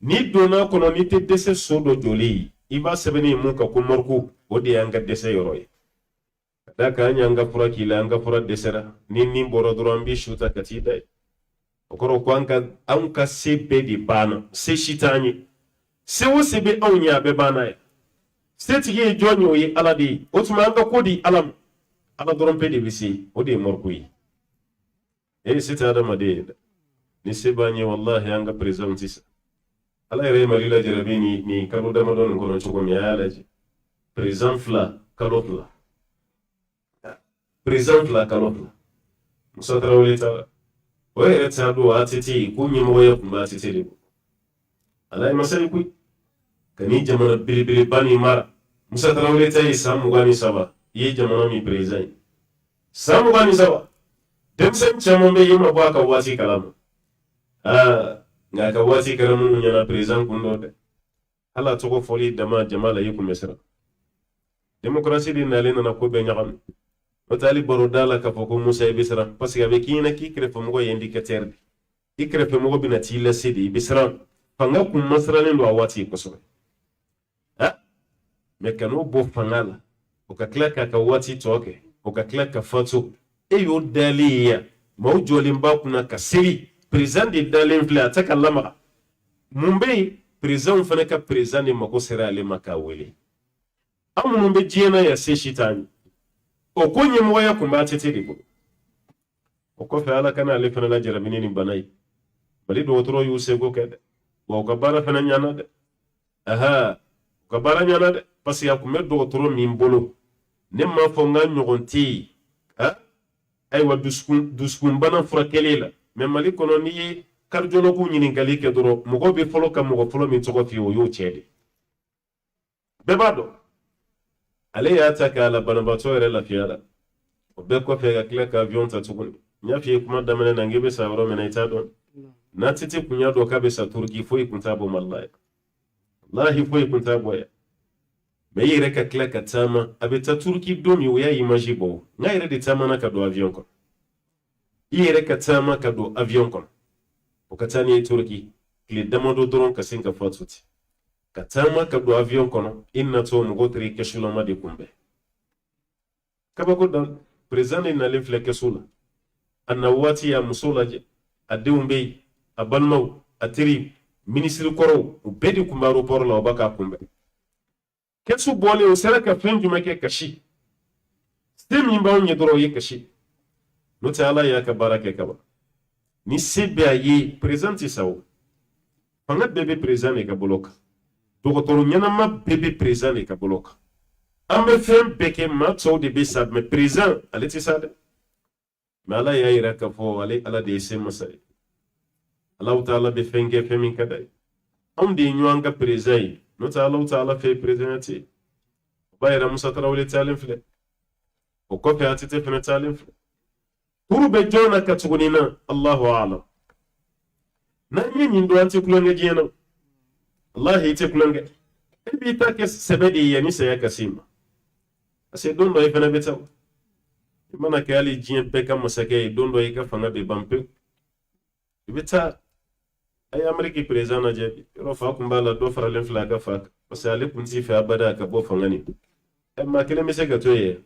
ni dona kono ni te dese so do joli iba sebeni mun ka ko morku o de anga dese yoroy da ka anga fura kila anga fura desera ni boro drambi shuta katida okoro ko anka sebe di bana se shitani se wo sebe awnya be bana se tigi jonyo yi aladi o tuma anga kodi alam ala drambe de bisi o de morku yi sita da made ni sebanye wallahi anga presentisa ala yɛrɛ mali la jarabi ni kalo damadɔ nin kɔnɔ cogo min a y'a lajɛ président fila kalo fila président fila kalo fila Musa Tarawele ta o yɛrɛ ta don ATT ko ɲɛmɔgɔya kun bɛ ATT de bolo ala ye masa ye koyi ka ni jamana belebeleba nin mara Musa Tarawele ta ye san 23 i ye jamana min président ye san 23 denmisɛnnin caman bɛ ye ma bɔ a ka waati kalama nka a ka waati kɛra minnu ɲɛna président kun dɔ dɛ hali a tɔgɔ fɔli dama jama la i kun bɛ siran démocratie de nalen nana ko bɛɛ ɲagami o tɛ hali baroda la k'a fɔ ko Musa i bɛ siran parce que a bɛ k'i ɲɛna k'i kɛrɛfɛmɔgɔ ye indicateur de i kɛrɛfɛmɔgɔ bɛna t'i lase de i bɛ siran fanga kun masirannen don a waati kosɛbɛ mɛ ka n'o bɔ fanga la o ka tila k'a ka waati tɔ kɛ o ka tila ka fatu e y'o dalen ye yan maaw jɔlen b'a kunna ka seri président de dalen filɛ a tɛ ka lamaga mun bɛ yen président fana ka président de mako sera ale ma k'a wele an minnu bɛ diɲɛ na yan se si t'an ye o ko ɲɛmɔgɔya kun b'a ATT de bolo o kɔfɛ ala kana ale fana lajarabi ni nin bana ye mali dɔgɔtɔrɔ y'u seko kɛ dɛ wa u ka baara fana ɲana dɛ u ka baara ɲana dɛ parce que a kun bɛ dɔgɔtɔrɔ min bolo ne m'a fɔ n ka ɲɔgɔn tɛ yen ayiwa dusukun bana furakɛli la mɛ mali kɔnɔ n'i ye cardiologue ɲininkali kɛ dɔrɔn mɔgɔ bɛ fɔlɔ ka mɔgɔ fɔlɔ min tɔgɔ f'i ye o y'o cɛ de bɛɛ b'a dɔn ale y'a ta k'a la banabaatɔ yɛrɛ lafiya la o bɛɛ kɔfɛ ka tila ka avion ta tuguni n y'a f'i ye kuma daminɛ na n k'i bɛ sa yɔrɔ min na i t'a dɔn n'a tɛ kun y'a dɔn k'a bɛ sa Turki foyi kun t'a bɔ Mali la yan walahi foyi kun t'a bɔ yan mɛ i yɛrɛ ka tila ka taama a bɛ taa Turki don min o y'a image bɔ n yɛrɛ de taamana ka don avion kɔnɔ i yɛrɛ ka taama ka don avion kɔnɔ o ka taa n'i ye Turki tile damadɔ dɔrɔn ka sin ka fatu ten ka taama ka don avion kɔnɔ i natɔ mɔgɔw taara i kɛsulama de kunbɛn kabako dan président de nalen filɛ kɛso la a na waati a muso lajɛ a denw bɛ yen a balimaw a teri ministre kɔrɔw u bɛɛ de kun bɛ aéroport la o b'a k'a kunbɛn kɛsu bɔlen o sera ka fɛn jumɛn kɛ kasi se min b'anw ɲɛ dɔrɔn o ye kasi n'o tɛ ala y'a ka baara kɛ kaban ni se bɛ a ye président tɛ sa o fanga bɛɛ bɛ président de ka bolo kan dɔgɔtɔrɔ ɲɛnama bɛɛ bɛ président de ka bolo kan an bɛ fɛn bɛɛ kɛ maa tɔw de bɛ sa mɛ président ale tɛ sa dɛ mɛ ala y'a yira k'a fɔ ale ala de ye se masa ye alahu taala bɛ fɛn kɛ fɛn min ka d'a ye anw de ye ɲɔgɔn ka président ye n'o tɛ alahu taala fɛ président tɛ yen o b'a yira Musa Tarawele taalen filɛ o kɔfɛ ATT fana taalen filɛ turu bɛ jɔn na ka tuguni na Allahu a'lam n'an ye nin don an tɛ kulonkɛ diɲɛ na wallahi i tɛ kulonkɛ e b'i ta kɛ sɛbɛ de ye yanni saya ka s'i ma parce que don dɔ i fana bɛ taa i mana kɛ hali diɲɛ bɛɛ ka masakɛ ye don dɔ i ka fanga bɛ ban pewu i bɛ taa a ye Ameriki président lajɛ bi yɔrɔ fa kun b'a la dɔ faralen filɛ a ka fa kan parce que ale kun t'i fɛ abada a ka bɔ fanga nin maa kelen bɛ se ka to yen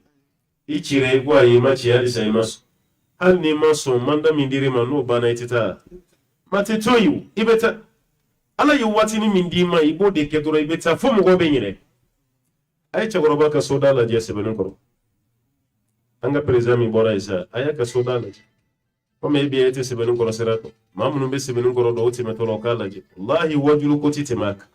i cira i ko ayi i ma ci halisa i ma sɔn hali n'i ma sɔn manda min dir'i ma n'o banna i tɛ taa ma tɛ to yen i bɛ taa ala ye waatini min d'i ma i b'o de kɛ dɔrɔn i bɛ taa fo mɔgɔw bɛ ɲinɛ a ye cɛkɔrɔba ka soda lajɛ sɛbɛnni kɔrɔ an ka président min bɔra yen sa a y'a ka soda lajɛ komi e bɛ e tɛ sɛbɛnni kɔrɔ sira kan maa minnu bɛ sɛbɛnni kɔrɔ dɔn o tɛmɛtɔ la o k'a lajɛ walahi wajulu ko ti tɛmɛ a kan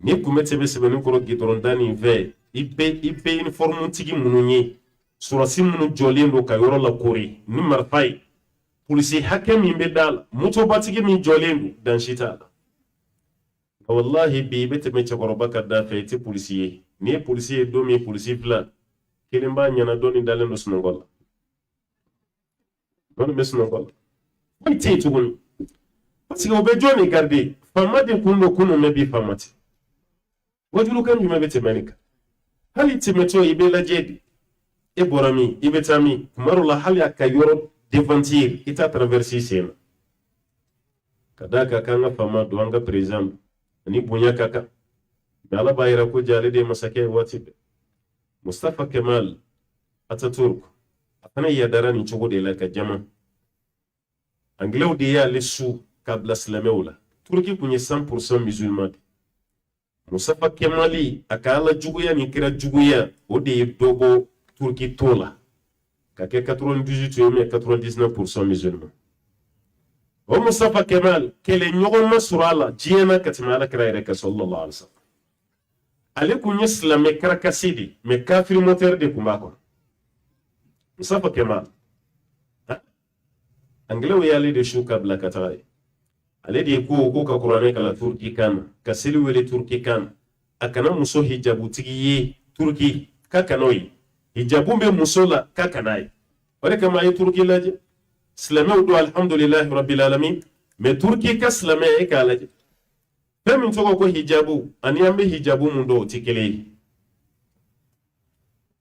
ni kun bɛ tɛmɛ sɛbɛnni kɔrɔ gidɔrɔn da nin fɛ i bɛ uniforme tigi minnu ye surasi minnu jɔlen don ka yɔrɔ lakori ni marifa ye polisi hakɛ min bɛ da la motobatigi min jɔlen don dansi t'a la wallahi bi i bɛ tɛmɛ cɛkɔrɔba ka da fɛ i tɛ polisi ye ni ye polisi ye don min polisi fila kelen b'a ɲɛna dɔ ni dalen don sunɔgɔ la dɔɔni bɛ sunɔgɔ la foyi tɛ yen tuguni parce que o bɛ jɔn de garder faama de kun don kunun mɛ bi faama tɛ wajulukan jumɛn bɛ tɛmɛ nin kan hali tɛmɛtɔ i bɛ lajɛ de e bɔra min i bɛ taa min kuma dɔ la hali a ka yɔrɔ devantir i t'a traverser sen na ka d'a kan k'an ka faama don an ka président ani bonya ka kan mɛ ala b'a yira ko ja ale de ye masakɛ ye waati bɛɛ Mustafa Kemal Ataturk a fana yadara nin cogo de la ka jama anglais de y'ale su k'a bila silamɛw la Turki kun ye 100% musulman de Mustafa Kemali a ka ala juguya ni kira juguya o de ye dɔ bɔ Turki to la ka kɛ 98 ou 99% musulman o Mustafa Kemal kele nyogon masurala jiena katimala kiraire ka sallallahu alaihi wasallam ale kunye islame karakasidi me kafiri moteur de kumbako Mustafa Kemal anglewo yali de shuka bla katay ale de ko ka qur'ane kala turki kan ka sili wele turki kan akana muso hijabu tigiye turki kakanoyi hijabu be musola kakanai wale kama yi turki laje islame do alhamdulillah rabbil alamin me turki ka islame e kalaje femin to ko hijabu ani ambe hijabu mundo tikele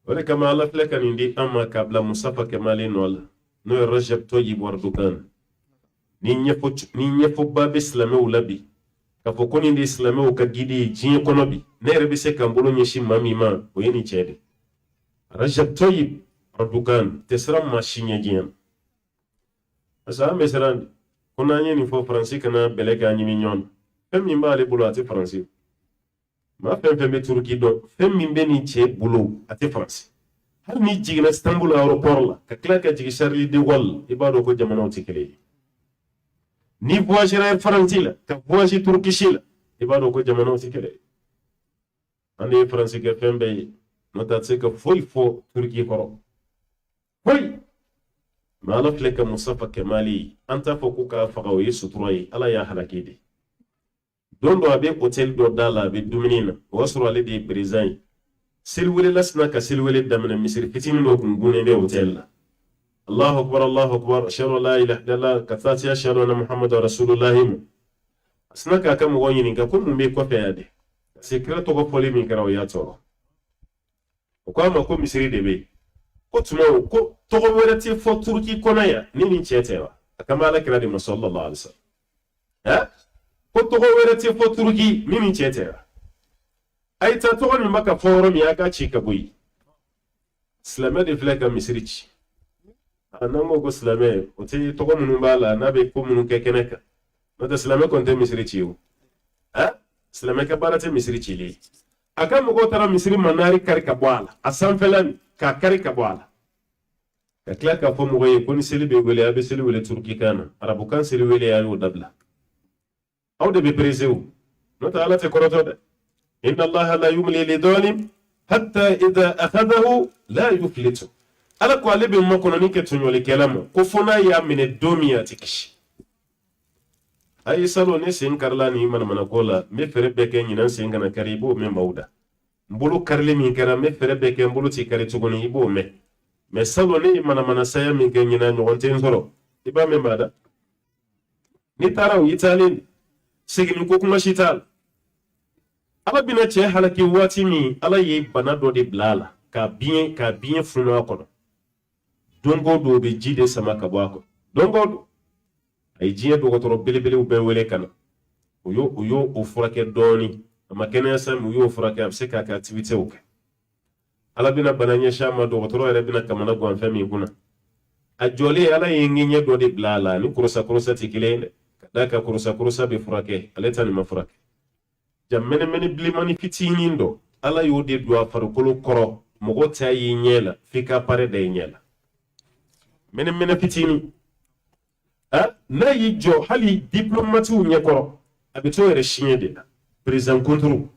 wale kama Allah flekan indi amma kabla Mustafa Kemal nola no Rajab Tayyip Erdogan ni nyefo babe islame ulabi ka fokoni ndi islame ka gidi jin kono bi ne rebe se kambolo nyeshi mami ma o yeni chede Rajab Tayyip Erdogan tesra mashinya jin asa meseran kuna nyeni fo fransi kana belega nyimi nyon fem mi mbale bulo ati fransi ma fem be turki do fem mi beni che bulo ati fransi har ni jigna Istanbul aeroport la ka klaka jigi Charlie de Gaulle ibado ko jamano tikele ni voyageur fransi la ka voyage turkishi la ibado ko jamano tikele ande fransi ke fem be nota tseka foi fo turki koro foi mala fleka Mustafa Kemali anta fo kuka fagawi suturai ala ya halakidi dondo abe hotel do dala be duminina wasro ale de president silwele lasna ka silwele damna misir fitini no kungune de hotel la Allahu akbar ashhadu la ilaha illallah kathati ashhadu anna muhammadar rasulullah asna ka kam woni ni ga ko mumbe ko feade secreto ko poli mi karaw ya to ko ama ko misiri de be ko tumo ko to ko werati fo turki konaya ni chetewa kama ala kira de sallallahu alaihi wasallam ha ko to ko werati fo turki ni chetewa ay ta to ni maka forum ya ga ci ka buyi islame de flaga misrici anamo go islame o te to ko mun bala na be ko mun ke keneka no da islame kon te misrici o ha islame ka bala te misrici le aka mo go tara misri manari kar ka bwala asan felan ka kar ka bwala ka kla ka fo mo go ko ni selibe gole abe seli wele turki kana arabu kan seli wele ya o dabla aw de be preseu no ta ala te koroto de inna allaha la yumli lidhalim hatta idha akhadahu la yuflitu ala ko alebe makono ni ke tunyole kelamo ko fona ya mine domiya tikishi ay salo ne sen karla ni mana kola me fere beke nyinan sen kana karibo me mauda mbulu karle mi kara me fere beke mbulu ti kare tugoni ibo me salo ne mana saya mi ke nyinan ngonte nzoro iba me bada ni taraw italin sigini ko kuma shital ala bina che halaki wati mi ala ye bana do de blala ka bien funo akono dongo do be jide sama ka bako dongo do ay jiye do ko toro belebele ube wele kana uyo o furake doni ama kene sam uyo furake abse ka activité o ala bina bananye shama do ko toro ere bina kamana go an fami kuna a jole ala yengi nye do de blala ni kurusa tikile daka kurusa be furake aleta ni mafurake jammene blimani fitini ndo ala yode do farukolo koro mogo tayi nyela fika pare de nyela mene fitini na yijo hali diplomati unye koro abito ere shinye de president kontro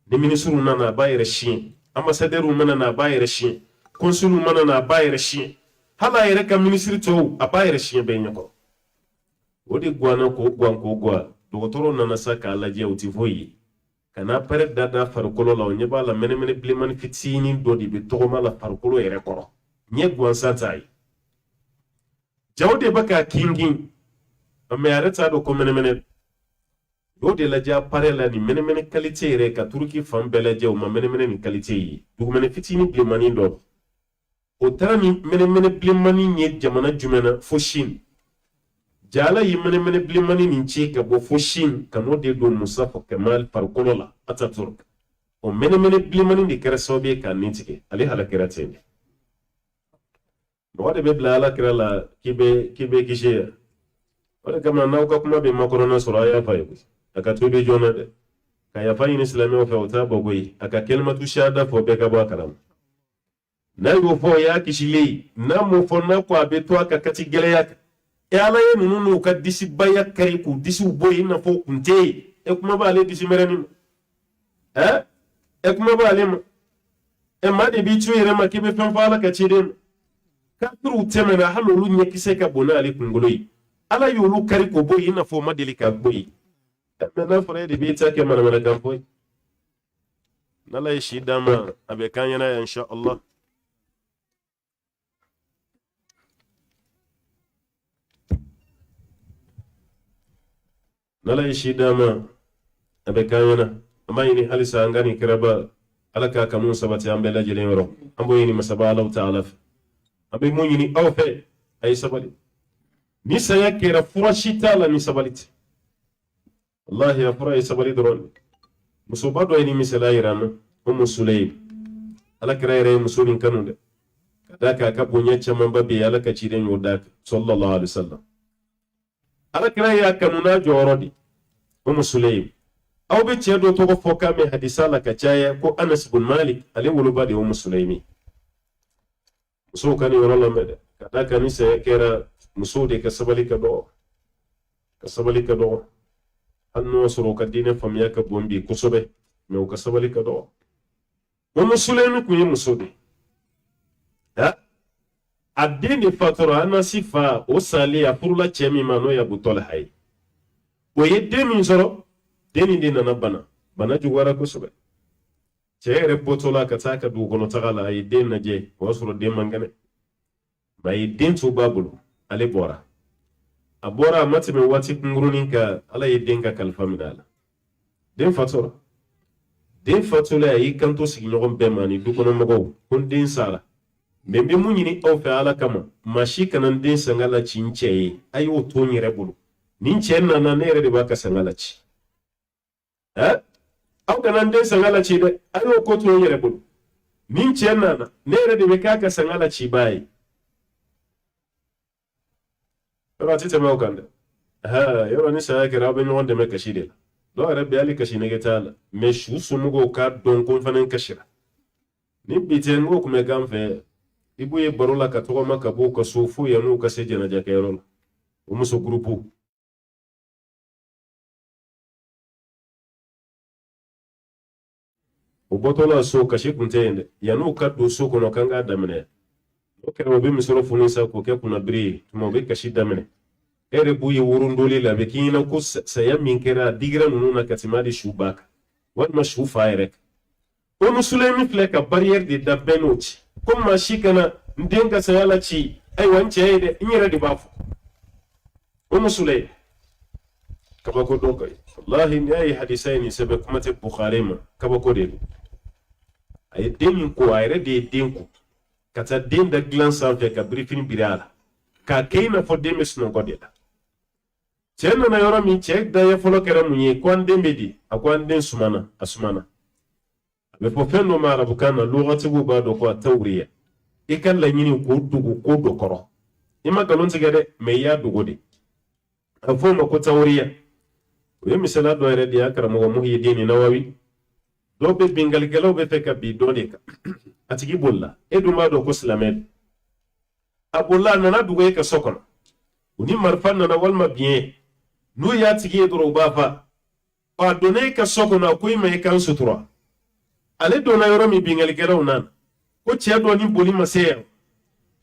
ni ministru nana ba ere shinye ambassadeur mana na ba ere shinye consul mana na ba ere shinye hala ere ka ministry to aba ere shinye be nyako wodi gwana ko gwa dogotoro nana saka alaje utivoyi kana pare dada farkolo la onye bala mene bliman fitini dodi be togoma la farkolo ere koro nye gwansa tai jawde baka kingin amma yarata do ko mene dodi la ja pare la ni mene qualité ere ka turki fam bele je o mene ni qualité yi du mene fitini blimani do o tarani mene blimani nye jamana jumena foshin jala yi mene blimani ni ci ka bo foshin kano de do Mustafa Kemal farkolo la Ataturk o mene blimani ni kera sobe ka nitike ali halakira tene wade be bla ala kira la kibe kishe wala kama na uka kuma be makono na sura ya fayi aka tobe jona de ka ya fayi islami o fawta bogoyi aka kelmatu shahada fo be ka ba karam na yo fo ya kishile na mo fo na ko abe to aka kati gele yak e ala ye nunu ka disi baya kari ku disi boyi na fo kunte e kuma ba ale disi merani e kuma ba ale ma e ma de bi tuire ma kibe fen fala ka ciden kafiru temena halolu nya kise ka bona ale kungoloyi ala yolu kari ko boyi na fo ma delika boyi na fara de bi ta ke mana kan boyi nala yi shi dama abe kan yana insha Allah nala yi shi dama abe kan yana amma yini halisa an gani kiraba alaka kamun sabati an bela jelen yoro an boyini masaba Allah ta'ala abe mun yini awfe ay sabali ni saya kera furashita la ni sabaliti wallahi ya fura ay sabali doron musoba do ni misala irana sulaym ala kirayre musulin kanu de kadaka ka bunya chaman babe ala ka ciden yoda sallallahu alaihi wasallam ala kiraya kanuna jorodi sulaym aw be cedo to ko foka me hadisa la ka caya ko Anas bin Malik ale wuluba de sulaymi muso kan yoro la mede kadaka ni saya kera muso de ka sabali ka do hanno soro ka dine famiya ka bombi kusobe me ka sabali ka do sulaymi ku yi muso de addini fatura ana sifa o sali ya furula chemi mano ya butol hay o yedde min soro deni de nana bana jugwara kusobe chere botola ka taka du kono tagala ay den na je o soro de mangane may den to babulu ale bora abora matime wati nguruni ka ala yedden ka kalfamidala den fatura ay kanto sigi nyogon be mani du kono mogo kun den sala membe munyini o fe ala kama mashi kanan den sangala cince ayo to nyere bulu nince na nere de baka sangala ci aw kanan den sangala ci de ayo ko to nyere bulu nince na nere de baka sangala ci bai ba tete ma okanda yoro ni sa kira be nyon de me kashi de do rabbi ali kashi ne getala me shu sumugo ka don kon fanan kashira ni bitengo kuma gamfe ibu ye barola ka togo maka bo ka sofu ya no ka seje na jakero o muso grupu o botola so ka shi kuntende ya no ka do so kono kanga damene o kere o be misoro funi sa ko ke kuna bri tumo be ka shi damene ere bu ye wurundoli la be kina ko saya min kera digra nunu na katimadi shubaka wan ma shufa erek o musulemi fleka barrière de dabbenochi kuma shi kana ndenga sayala ci ai wance de inyira di bafu musulai kaba ko dokai wallahi ni ai hadisaini sabe kuma te bukhari ma kaba ko de ay demin ko ayre de denku kata den da glan sanfe ka briefing birala ka keina fo demis no godela chenna na yoro min check da ya folo kera munye kwande medi akwande asumana be fo fenno mara bukana lugati bu ba do ko tawriya ikan la nyini ko dugu ko do koro ima galon tigade me ya dugo de afo ma ko tawriya we misala do ere dia karamo mo Muhyiddin Nawawi do be bingal gelo be feka bi do de ka atigi bolla edu ma do ko slamed abulla nana dugo ka sokono uni marfan nana walma bien nu ya tigi do ba fa a donne ka sokono ko me kan sutura ale dona yoro mi bingal gelo nan ko tia do ni boli maseya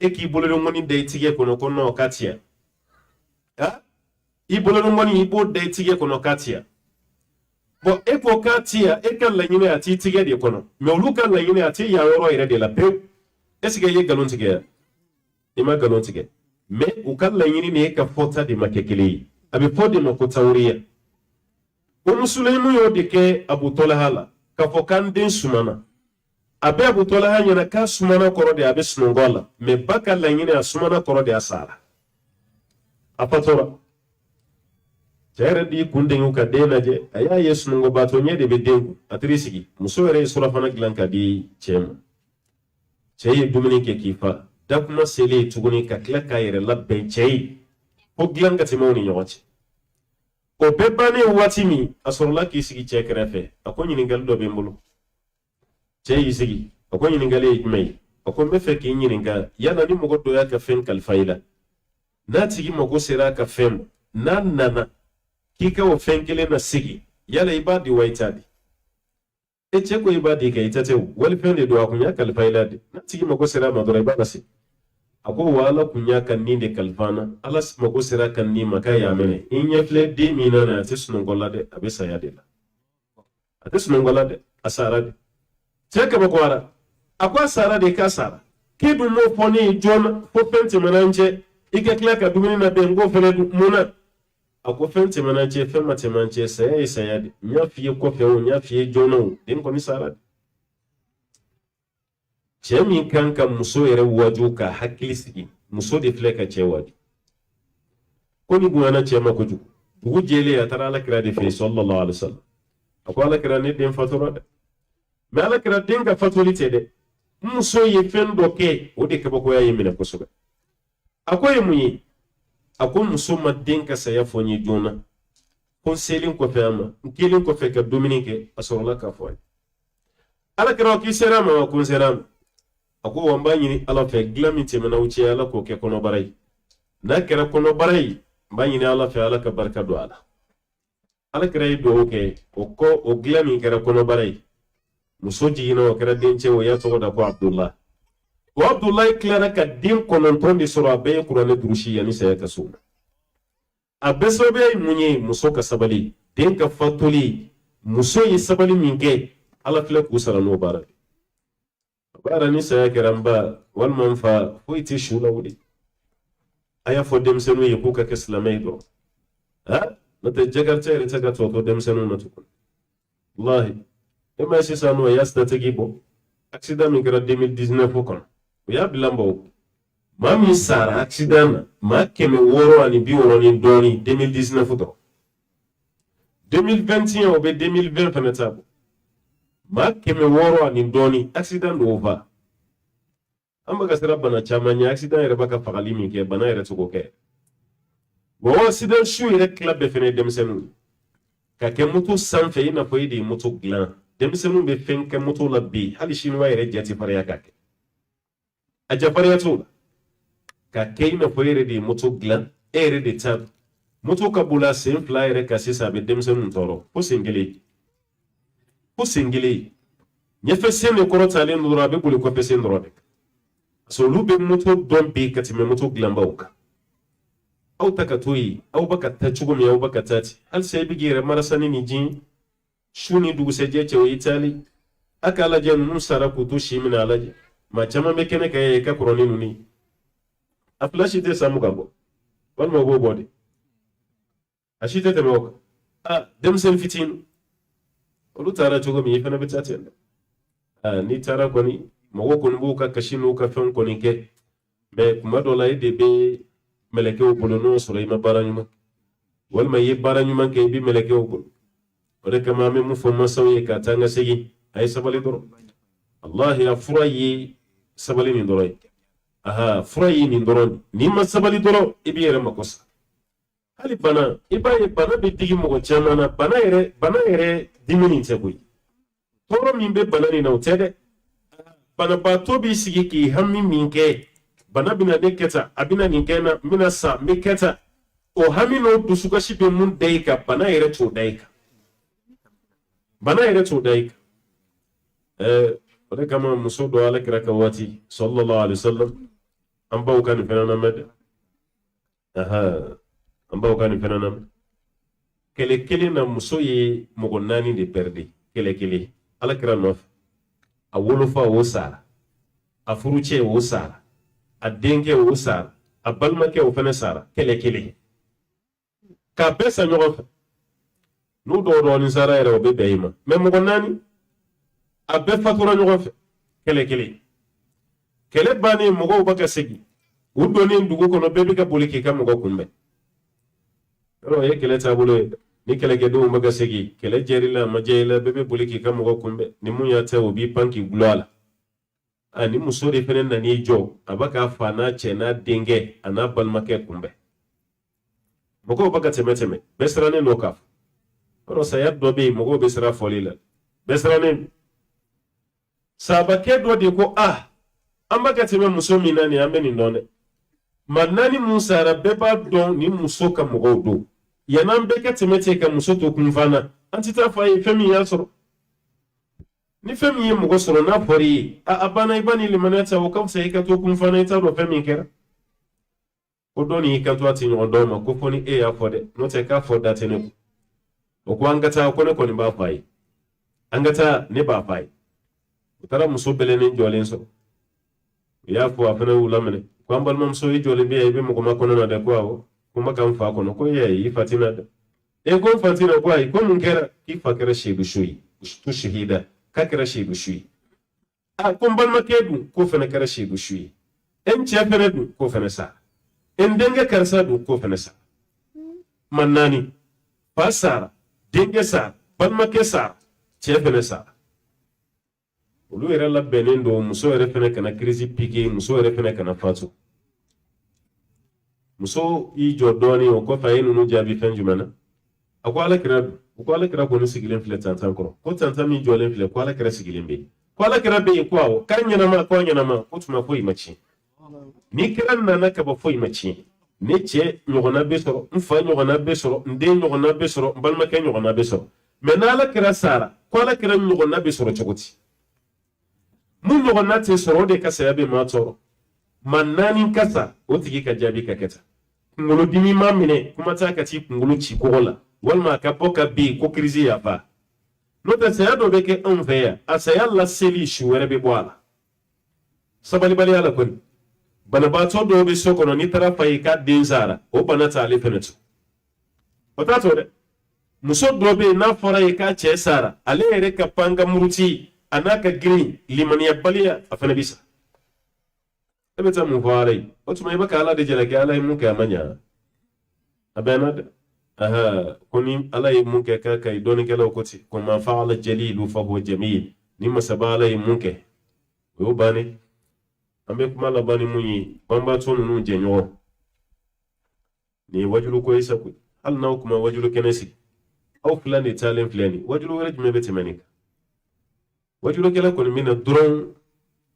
e ki bolelo ngoni de tige kono kono katia i bolelo ngoni ibo de tige kono katia bo e ko katia e kan la nyine ati tige de kono me olu kan la nyine ati ya yoro ire de la pe esige ye galon tige ima galon tige me u kan la nyine ne ka fota de makekele abi fode mako tawriya o musulemu yo de ke Abu Talha ka fokan den sumana abe Abu Talha nyana ka sumana koro de abe sunongola me baka la nyine asumana koro de asara apatora jere di kundengu ka denaje aya yesunongo bato nyede be dengu atrisigi musore sura fana glanka di chema cheye dumini ke kifa dakuma sele tuguni ka klaka yere labbe chey o glanka timoni nyochi o bebane watimi asorla ki sigi chekrefe akoni ningal do be mbulu chey sigi akoni ningale ikmei akon be fe ki nyininga yana ni mogodo ya ka fen kal faila n'a tigi mago sera ka fɛn ma n'a nana k'i ka o fɛn kelen na sigi yala i b'a di wa i t'a di e cɛ ko i b'a di kɛ i tɛ tɛ wali fɛn de don a kun y'a kalifa i la de n'a tigi mago sera a ma dɔrɔn i b'a lase a ko wa ala kun y'a ka nin de kalifa na ala mago sera ka nin ma k'a y'a minɛ i ɲɛ filɛ den min na a tɛ sunɔgɔ la dɛ a bɛ saya de la a tɛ sunɔgɔ la dɛ a sara de cɛ kabakɔra a ko a sara de k'a sara k'i dun m'o fɔ ne ye joona fo fɛn tɛmɛna n cɛ i ka tila ka dumuni na bɛn n k'o fɛnɛ dun mun na a ko fɛn tɛmɛna n cɛ fɛn ma tɛmɛ n cɛ saya ye saya de n y'a f'i ye kɔfɛ o n y'a f'i ye joona o den kɔni sara de cɛ min kan ka muso yɛrɛ waju ka hakili sigi muso de filɛ ka cɛ waju ko ni bonyana cɛ ma kojugu dugu jɛlen a taara alakira de fɛ yen sallallahu alaihi wasallam a ko alakira ne den fatura dɛ mais alakira den ka fatuli tɛ dɛ muso ye fɛn dɔ kɛ o de kabakoya ye minɛ kosɛbɛ a ko ye mun ye a ko muso ma den ka saya fɔ n ye joona ko n selen kɔfɛ a ma n kelen kɔfɛ ka dumuni kɛ a sɔrɔla k'a fɔ a ye alakira k'i sera a ma wa ko n sera a ma a ko wa n b'a ɲini ala fɛ dilan min tɛmɛna u cɛ ala k'o kɛ kɔnɔbara ye n'a kɛra kɔnɔbara ye n b'a ɲini ala fɛ ala ka barika don a la alakira ye dugawu kɛ o kɔ o dilan min kɛra kɔnɔbara ye muso jiginna o kɛra dencɛ o y'a tɔgɔ da ko abdulayi o abdulayi tilara ka den 9 de sɔrɔ a bɛɛ ye kuranɛ durusi yanni saya ka so a bɛɛ sababuya ye mun ye muso ka sabali den ka fatuli muso ye sabali min kɛ ala filɛ k'u sara n'o baara baara ni saya kɛra n ba walima n fa foyi tɛ su la wuli a y'a fɔ denmisɛnninw ye k'u ka kɛ silamɛ ye dɔrɔn n'o tɛ jakarita yɛrɛ tɛ ka tɔ denmisɛnninw na tugun wallahi e ma ye sisan nɔ y'a sirategi bɔ accident min kɛra 2019 kɔnɔ o y'a bila n baw maa min sara accident na maa 600 ani 60 ni dɔɔni 2019 dɔrɔn 2021 o bɛ 2020 fana ta bɔ maa 600 ani dɔɔni accident dɔw fa an bɛ ka sira bana caman ɲɛ accident yɛrɛ bɛ ka fagali min kɛ bana yɛrɛ tɛ k'o kɛ bon accident su yɛrɛ tila bɛɛ fana ye denmisɛnninw ka kɛ moto sanfɛ i n'a fɔ e de ye moto dilan denmisɛnninw bɛ fɛn kɛ moto la bi hali siniwa yɛrɛ jate fariya ka kɛ a jafariya t'o la ka kɛ i n'a fɔ e yɛrɛ de ye moto dilan e yɛrɛ de ta moto ka boli sen 2 yɛrɛ ka sisan a bɛ denmisɛnninw tɔɔrɔ fo sen 1 fo sen 1 ɲɛfɛ sen de kɔrɔtalen dɔrɔn a bɛ boli kɔfɛ sen dɔrɔn de parce que olu bɛ moto dɔn bi ka tɛmɛ moto dilanbaw kan aw ta ka to yen aw bɛ ka taa cogo min aw bɛ ka taa ten halisa i bɛ k'i yɛrɛ marasani ni jin su ni dugusɛjɛ cɛ o ye taali a k'a lajɛ ninnu sara k'u to si minɛ a lajɛ maa caman bɛ kɛnɛ kan ye ka kɔrɔ ni ninnu ye a fila si tɛ san mugan bɔ walima o b'o bɔ de a si tɛ tɛmɛ o kan denmisɛnnin fitinin olu taara cogo min i fana bɛ taa ten dɛ n'i taara kɔni mɔgɔw kɔni b'u ka kasi n'u ka fɛnw kɔni kɛ mɛ kuma dɔ la e de bɛ mɛlɛkɛw bolo n'o sɔrɔ i ma baara ɲuman walima i ye baara ɲuman kɛ i bɛ mɛlɛkɛw bolo o de kama an bɛ mun fɔ mansaw ye ka taa an ka segin a ye sabali dɔrɔn wallahi a fura ye sabali nin dɔrɔn ye fura ye nin dɔrɔn n'i ma sabali dɔrɔn i b'i yɛrɛ mako sa hali bana i b'a ye bana bɛ digi mɔgɔ caman na bana yɛrɛ dimi nin tɛ koyi tɔɔrɔ min bɛ bana nin na o tɛ dɛ banabaatɔ b'i sigi k'i hami min kɛ bana bɛna ne kɛ tan a bɛna nin kɛ n na n bɛna sa n bɛ kɛ tan o hami n'o dusukasi bɛ mun da i kan bana yɛrɛ t'o da i kan bana yɛrɛ t'o da i kan o de kama muso dɔ alakira ka waati sallallahu alaihi wasallam an baw ka nin fɛnɛ lamɛn dɛ an baw ka nin fɛnɛ lamɛn kɛlɛ kelen na muso ye mɔgɔ 4 de pɛridi kɛlɛ kelen alakira nɔfɛ a wolofa o sara a furucɛ o sara a denkɛ o sara a balimakɛ o fɛnɛ sara kɛlɛ kelen k'a bɛɛ sa ɲɔgɔn fɛ n'u dɔw dɔɔnin sara yɛrɛ o bɛ bɛn i ma mɛ mɔgɔ 4 a bɛɛ fatura ɲɔgɔn fɛ kɛlɛ kelen kɛlɛ bannen mɔgɔw bɛ ka segin u donnen dugu kɔnɔ bɛɛ bɛ ka boli k'i ka mɔgɔ kunbɛn yɔrɔ o ye kɛlɛ taabolo ye ni kɛlɛkɛdenw bɛ ka segin kɛlɛ jɛri la a ma jɛ i la bɛɛ bɛ boli k'i ka mɔgɔ kunbɛn ni mun y'a ta o b'i pan k'i gulɔ a la ni muso de fɛnɛ nan'i jɔ a bɛ k'a fa n'a cɛ n'a denkɛ a n'a balimakɛ kunbɛn mɔgɔw bɛ ka tɛmɛ bɛɛ sirannen don k'a fɔ yɔrɔ saya dɔ bɛ yen mɔgɔw bɛ sira fɔli la bɛɛ sirannen sabakɛ dɔ de ko an bɛ ka tɛmɛ muso min na nin an bɛ nin dɔn dɛ manani musa rabbe ba don ni muso ka mɔgɔw do yanan bɛ ka tɛmɛ ka muso to kun fana an tɛ taa fɔ a ye fɛn min y'a sɔrɔ ni fɛn min ye mɔgɔ sɔrɔ n'a fɔra i ye a banna i ba ni limaniya ta o ka fisa i ka to kun fana i t'a dɔn fɛn min kɛra ko dɔ ni i ka to a ti ɲɔgɔn dɔn ma ko fɔ ni e y'a fɔ dɛ n'o tɛ k'a fɔ da tɛ ne kun o ko an ka taa ko ne kɔni b'a fɔ a ye an ka taa ne b'a fɔ a ye u taara muso bɛlɛnnen jɔlen sɔrɔ u y'a fɔ a fana y'u laminɛ ko an balimamuso i jɔlen bɛ yan i bɛ mɔgɔ ma kɔnɔ na dɛ ko awɔ ko ma kan fa kɔnɔ ko i fa tina dɛ e ko n fa tina ko ayi ko mun kɛra k'i fa kɛra seedu su ye tu shahida k'a kɛra seedu su ye a ko n balimakɛ dun k'o fana kɛra seedu su ye e n cɛ fana dun k'o fana sa e n denkɛ karisa dun k'o fana sa ma naani fa sara denkɛ sara balimakɛ sara cɛ fana sara olu yɛrɛ labɛnnen don muso yɛrɛ fana kana kirisi pike muso yɛrɛ fana kana fatu muso y'i jɔ dɔɔnin o kɔfɛ a ye ninnu jaabi fɛn jumɛn na a ko alakira ko alakira kɔni sigilen filɛ tantan kɔrɔ ko tantan min jɔlen filɛ ko alakira sigilen bɛ yen ko alakira bɛ yen ko awɔ k'a ɲɛnama ko a ɲɛnama ko tuma foyi ma tiɲɛ ni kira nana ka bɔ foyi ma tiɲɛ ne cɛ ɲɔgɔnna bɛ sɔrɔ n fa ɲɔgɔnna bɛ sɔrɔ n den ɲɔgɔnna bɛ sɔrɔ n balimakɛ ɲɔgɔnna bɛ sɔrɔ mɛ n'alakira sara ko alakira ɲɔgɔnna bɛ sɔrɔ cogo di mun ɲɔgɔnna tɛ sɔrɔ o de ka saya bɛ maa tɔɔrɔ ma naani ka sa o tigi ka jaabi ka kɛ tan kunkolodimi ma minɛ kuma t'a ka t'i kunkolo ci kɔgɔ la walima a ka bɔ ka bin ko kirisi yafa n'o tɛ saya dɔ bɛ kɛ anw fɛ yan a saya laseli su wɛrɛ bɛ bɔ a la sabalibaliya la kɔni banabaatɔ dɔw bɛ so kɔnɔ n'i taara fa ye k'a den sara o bana t'ale fɛnɛ to o t'a to dɛ muso dɔ bɛ yen n'a fɔra ye k'a cɛ sara ale yɛrɛ ka pan ka muruti a n'a ka girin limaniyabaliya a fana bɛ sa e bɛ taa mun fɔ ala ye o tuma i bɛ ka ala de jalaki ala ye mun kɛ a ma ɲa a bɛnna dɛ ko ni ala ye mun kɛ k'a ka ɲi dɔnnikɛlaw ko ten ko ma fa'ala jalilu fa huwa jamil ni masaba ala ye mun kɛ o y'o bannen an bɛ kuma laban ni mun ye banbaatɔ ninnu jɛɲɔgɔn nin ye wajulu ko ye sa koyi hali n'aw kuma wajulu kɛnɛ sigi aw fila de taalen filɛ nin wajulu wɛrɛ jumɛn bɛ tɛmɛ nin kan wajulukɛla kɔni bɛ na dɔrɔn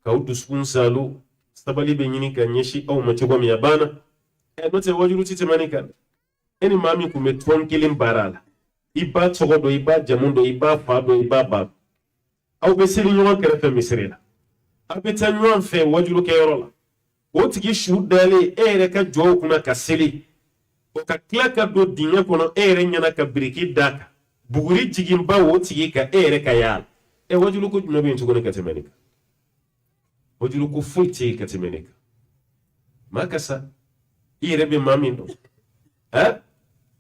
k'aw dusukun salo sabali bɛ ɲini ka ɲɛsin aw ma cogo min a banna n'o tɛ wajulu ti tɛmɛ nin kan e ni maa min tun bɛ tɔn kelen baara la i b'a tɔgɔ dɔn i b'a jamu dɔn i b'a fa dɔn i b'a ba aw bɛ seli ɲɔgɔn kɛrɛfɛ misiri la aw bɛ taa ɲɔgɔn fɛ wajulukɛyɔrɔ la o tigi su dalen e yɛrɛ ka jɔw kunna ka seli o ka tila ka don dingɛ kɔnɔ e yɛrɛ ɲɛna ka biriki d'a kan buguri jiginba o tigi kan e yɛrɛ ka yaala wajuluko jumɛn bɛ yen tuguni ka tɛmɛ nin kan wajuluko foyi tɛ yen ka tɛmɛ nin kan maa ka sa i yɛrɛ bɛ maa min dɔn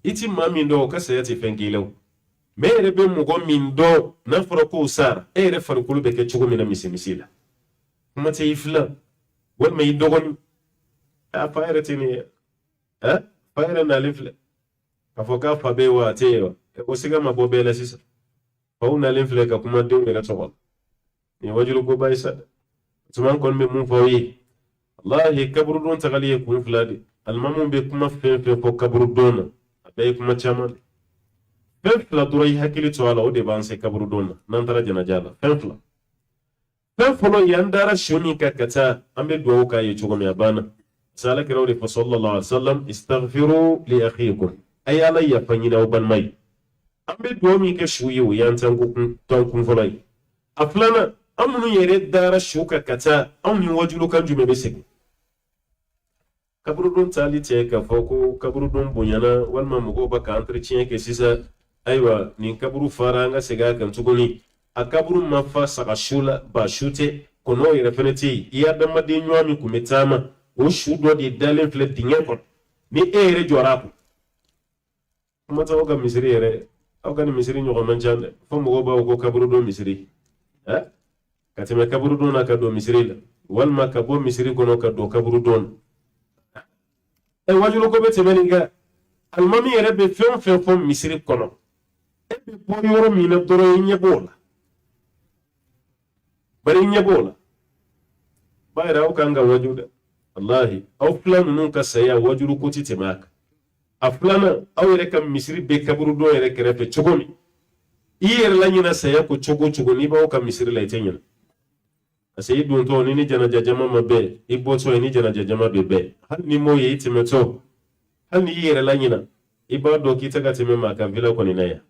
i ti maa min dɔn o ka saya tɛ fɛn k'i la o mɛ e yɛrɛ bɛ mɔgɔ min dɔn n'a fɔra k'o sara e yɛrɛ farikolo bɛ kɛ cogo min na misimisi la kuma tɛ i fila walima i dɔgɔnin fa yɛrɛ tɛ nin ye fa yɛrɛ nalen filɛ k'a fɔ k'a fa bɛ ye wa a tɛ ye wa o siga ma bɔ bɛɛ la sisan faw nalen filɛ ka kuma denw yɛrɛ tɔgɔ nin wajuluko ba ye sa dɛ tuma an kɔni bɛ mun fɔ aw ye wallahi kaburu don tagali ye kun fila de alimamuw bɛ kuma fɛn fɛn fɔ kaburu don na a bɛɛ ye kuma caman de fɛn fila dɔrɔn i hakili to a la o de b'an se kaburu don na n'an taara janaja la fɛn fila fɛn fɔlɔ ye an dara su min kan ka taa an bɛ dugawu k'a ye cogo min a banna sa alakira o de fɔ sallallahu alaihi wa sallam istaghfiru li akhikum a ye ala yafa ɲini aw balima ye an bɛ dugawu min kɛ su ye o y'an tɔn kun fɔlɔ ye a filanan an minnu yɛrɛ dara su kan ka taa anw ni wajulukan jumɛn bɛ segin kaburudon taali cɛ k'a fɔ ko kaburudon bonyana walima mɔgɔw bɛ ka entretien kɛ sisan ayiwa nin kaburu fara an ka segin a kan tuguni a kaburu ma fa saga su la ba su tɛ kɔnɔw yɛrɛ fɛnɛ tɛ yen i adamaden ɲuman min tun bɛ taama o su dɔ de dalen filɛ dingɛ kɔnɔ ni e yɛrɛ jɔra a kun kuma tɛ aw ka misiri yɛrɛ aw ka nin misiri ɲɔgɔn man ca dɛ fo mɔgɔw b'a fɔ ko kaburudon misiri ka tɛmɛ kaburudon na ka don misiri la walima ka bɔ misiri kɔnɔ ka don kaburudon na wajuluko bɛ tɛmɛ nin kan alimami yɛrɛ bɛ fɛn o fɛn fɔ misiri kɔnɔ e bɛ bɔ yɔrɔ min na dɔrɔn i ɲɛ b'o la bari i ɲɛ b'o la b'a yɛrɛ aw kan ka waju dɛ wallahi aw fila ninnu ka saya wajuluko tɛ tɛmɛ a kan a filanan aw yɛrɛ ka misiri bɛ kaburudon yɛrɛ kɛrɛfɛ cogo min i yɛrɛ la ɲina saya ko cogo cogo n'i b'aw ka misiri la i tɛ ɲina ase idun to ni janaja jama mabe iboto ni janaja jama bebe hal ni moye itimeto hal ni yere lanyina ibado kitaka teme maka vila ko ni naya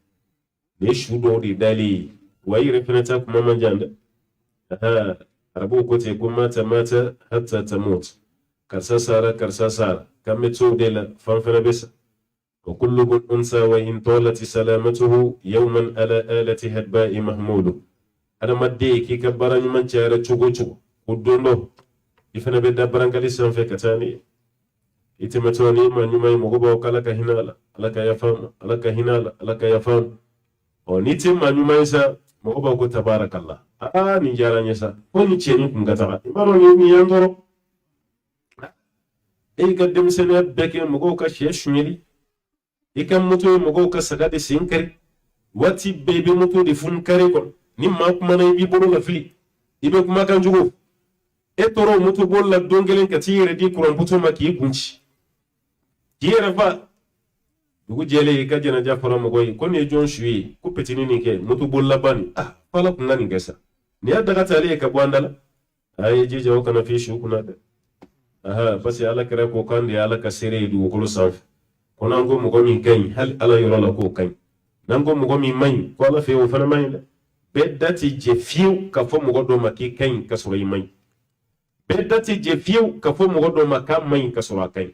ne shudo di dali wayi referenta kuma manjanda arabu ko te kuma mata hatta tamut karsasara kameto de la fanfana besa وكل أنثى وإن طالت سلامته يوما على آلة هدباء محمود أنا مدي كي كبرني من جارة تشوغو ودونو يفنا بدا برانكالي سنفي كتاني يتمتوني من يمي مغوبا وكالك هنالا لك يفهم لك هنالا لك يفهم ونيتي من يمي سا مغوبا وكو تبارك الله نجارة نيسا وني تشيني كنغتاقا إمارو نيمي يندرو إيه قدم سنة بكي مغوكا شيشميلي ikan mutu mogo ka sagade sinkari wati bebe mutu de fun kare kon ni ma kuma na bi bolo la fili ibe kuma kan jugo e toro mutu bol la dongelen ka tire di kuran putu ma ki kunci yere fa dugu jele ka jana jafara mogo ko ne jon shuyi ko petini ni ke mutu bol la bani fala kun ngani gesa ni ya daga tale ka bwandala ay jije o kana fi shu kuna da pasi ala kare ko kan di ala ka sere du ko sanf konango mugo min kany hal ala yoro la ko kany nango mugo min may ko ala fe o fana may beddati je fiu ka fo mugo do maki kany ka sura may beddati je fiu ka fo mugo do maka may ka sura kany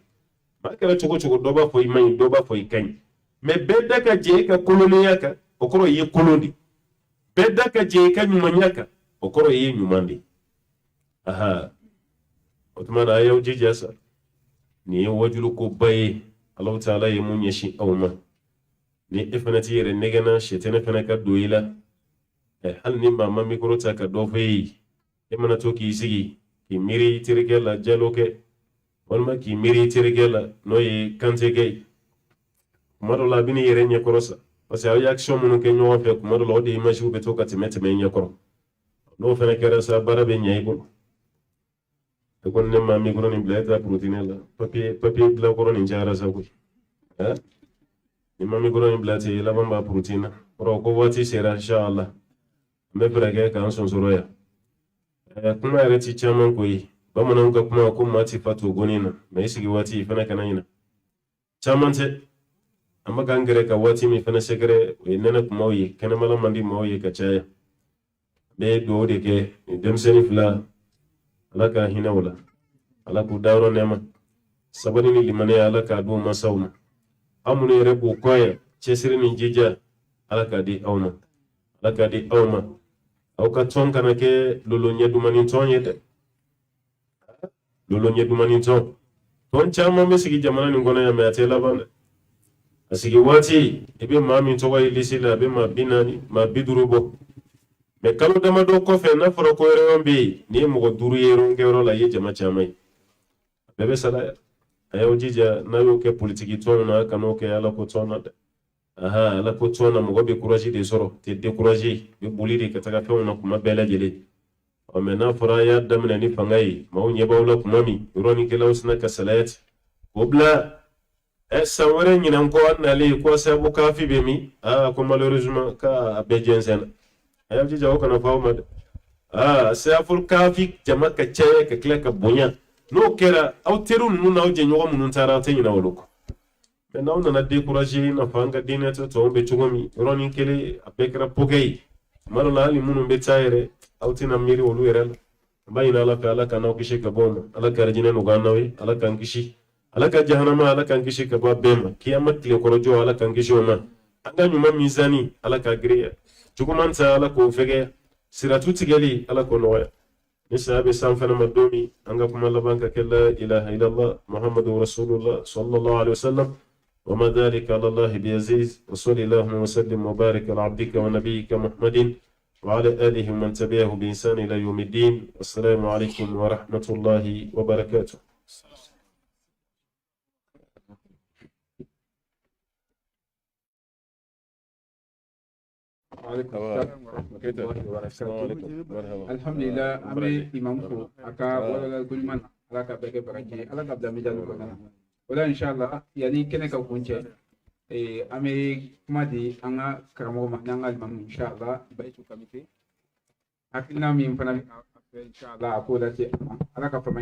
makala chugo do ba fo may do ba fo kany me bedda ka je ka koloni yaka okoro ye kolondi bedda ka je ka nyumanyaka okoro ye nyumandi otmana ayo jijasa ni wajulu ko baye Allah ta'ala ya mun yashi auma ni ifanati yere negana shetene fana ka doyila hal ni mama mikro ta ka do fe mana to ki sigi ki miri tirgela jaloke walma ki miri tirgela noy kantege maro la bini yere nya korosa parce que action mun ke nyo fe ko maro de image be to ka timete me nya koro no fana kera sa barabe nya ibo kon ne ma mikro ni bleta proteinela papier bla ko ni jara sa ko ni ma mikro ni blata la bamba proteina ro ko wati sera inshallah me brage kan son soroya kuma reti chaman ko yi ba mun ga kuma ko mati fatu gonina me sigi wati fana kanayina chaman te amma gangare ka wati mi fana segre we nena kuma yi kana mala mandi mo yi ka chaya be do de ke dem seni fla alaka hina wala alaku dawro nema sabani ni limane alaka do masawma amune rebu koya chesiri ni jija alaka di awma au ka ton kana ke lolo nyedumani ton yede lolo nyedumani ton chama mesigi jamana ni ngona ya meatela bana asigi wati ebe mami to wayi lisila be ma binani ma bidurubo me kalo dama do ko fe na foro ko rewambi ni mo duru yero ngero la ye jama chamai bebe sala ayo jija na yo ke politiki to na kano ke ala ko to na ala ko to na mo be courage de soro te décourager be buliri ka taga fe na kuma bela jele o me na fora ya damna ni fangai ma onye bawla kuma mi roni ke lawsna ka salat obla sawere nyina ko na le ko sabu kafi be mi ko malheureusement ka be jensen ayo jija o kana fawma saful kafi jama ka chaye ka kla ka bonya no kera auteru nuna oje nyogo mununtara tenyi na woluko me na ona na décourager na fanga dineta to be chugomi roni kele apekra pogay maro la ali munu be tayre autina miri wolu yerel bayina la fa ala kana kishi ka bom ala karjina no ganawi ala kan kishi ala ka jahannama ala kan kishi ka babema kiyamat le korojo ala kan kishi ma anga nyuma mizani ala ka griya chugumanta ala ko fege siratu tigeli ala ko noya نسأل سامفنا مدومي أنكم الله بانك لا إله إلا الله محمد رسول الله صلى الله عليه وسلم وما ذلك على الله بعزيز وصلى اللهم وسلم وبارك على عبدك ونبيك محمد وعلى آله ومن تبعه بإنسان إلى يوم الدين والسلام عليكم ورحمة الله وبركاته. Alhamdulillah ame imam ko aka wala gulman ala ka bege barake ala ka dami jalu ko wala inshallah yani kene ka kunce ame kuma di anga karamo ma nanga imam inshallah baitu kamite akina mi fana inshallah a ko lase ala ka fama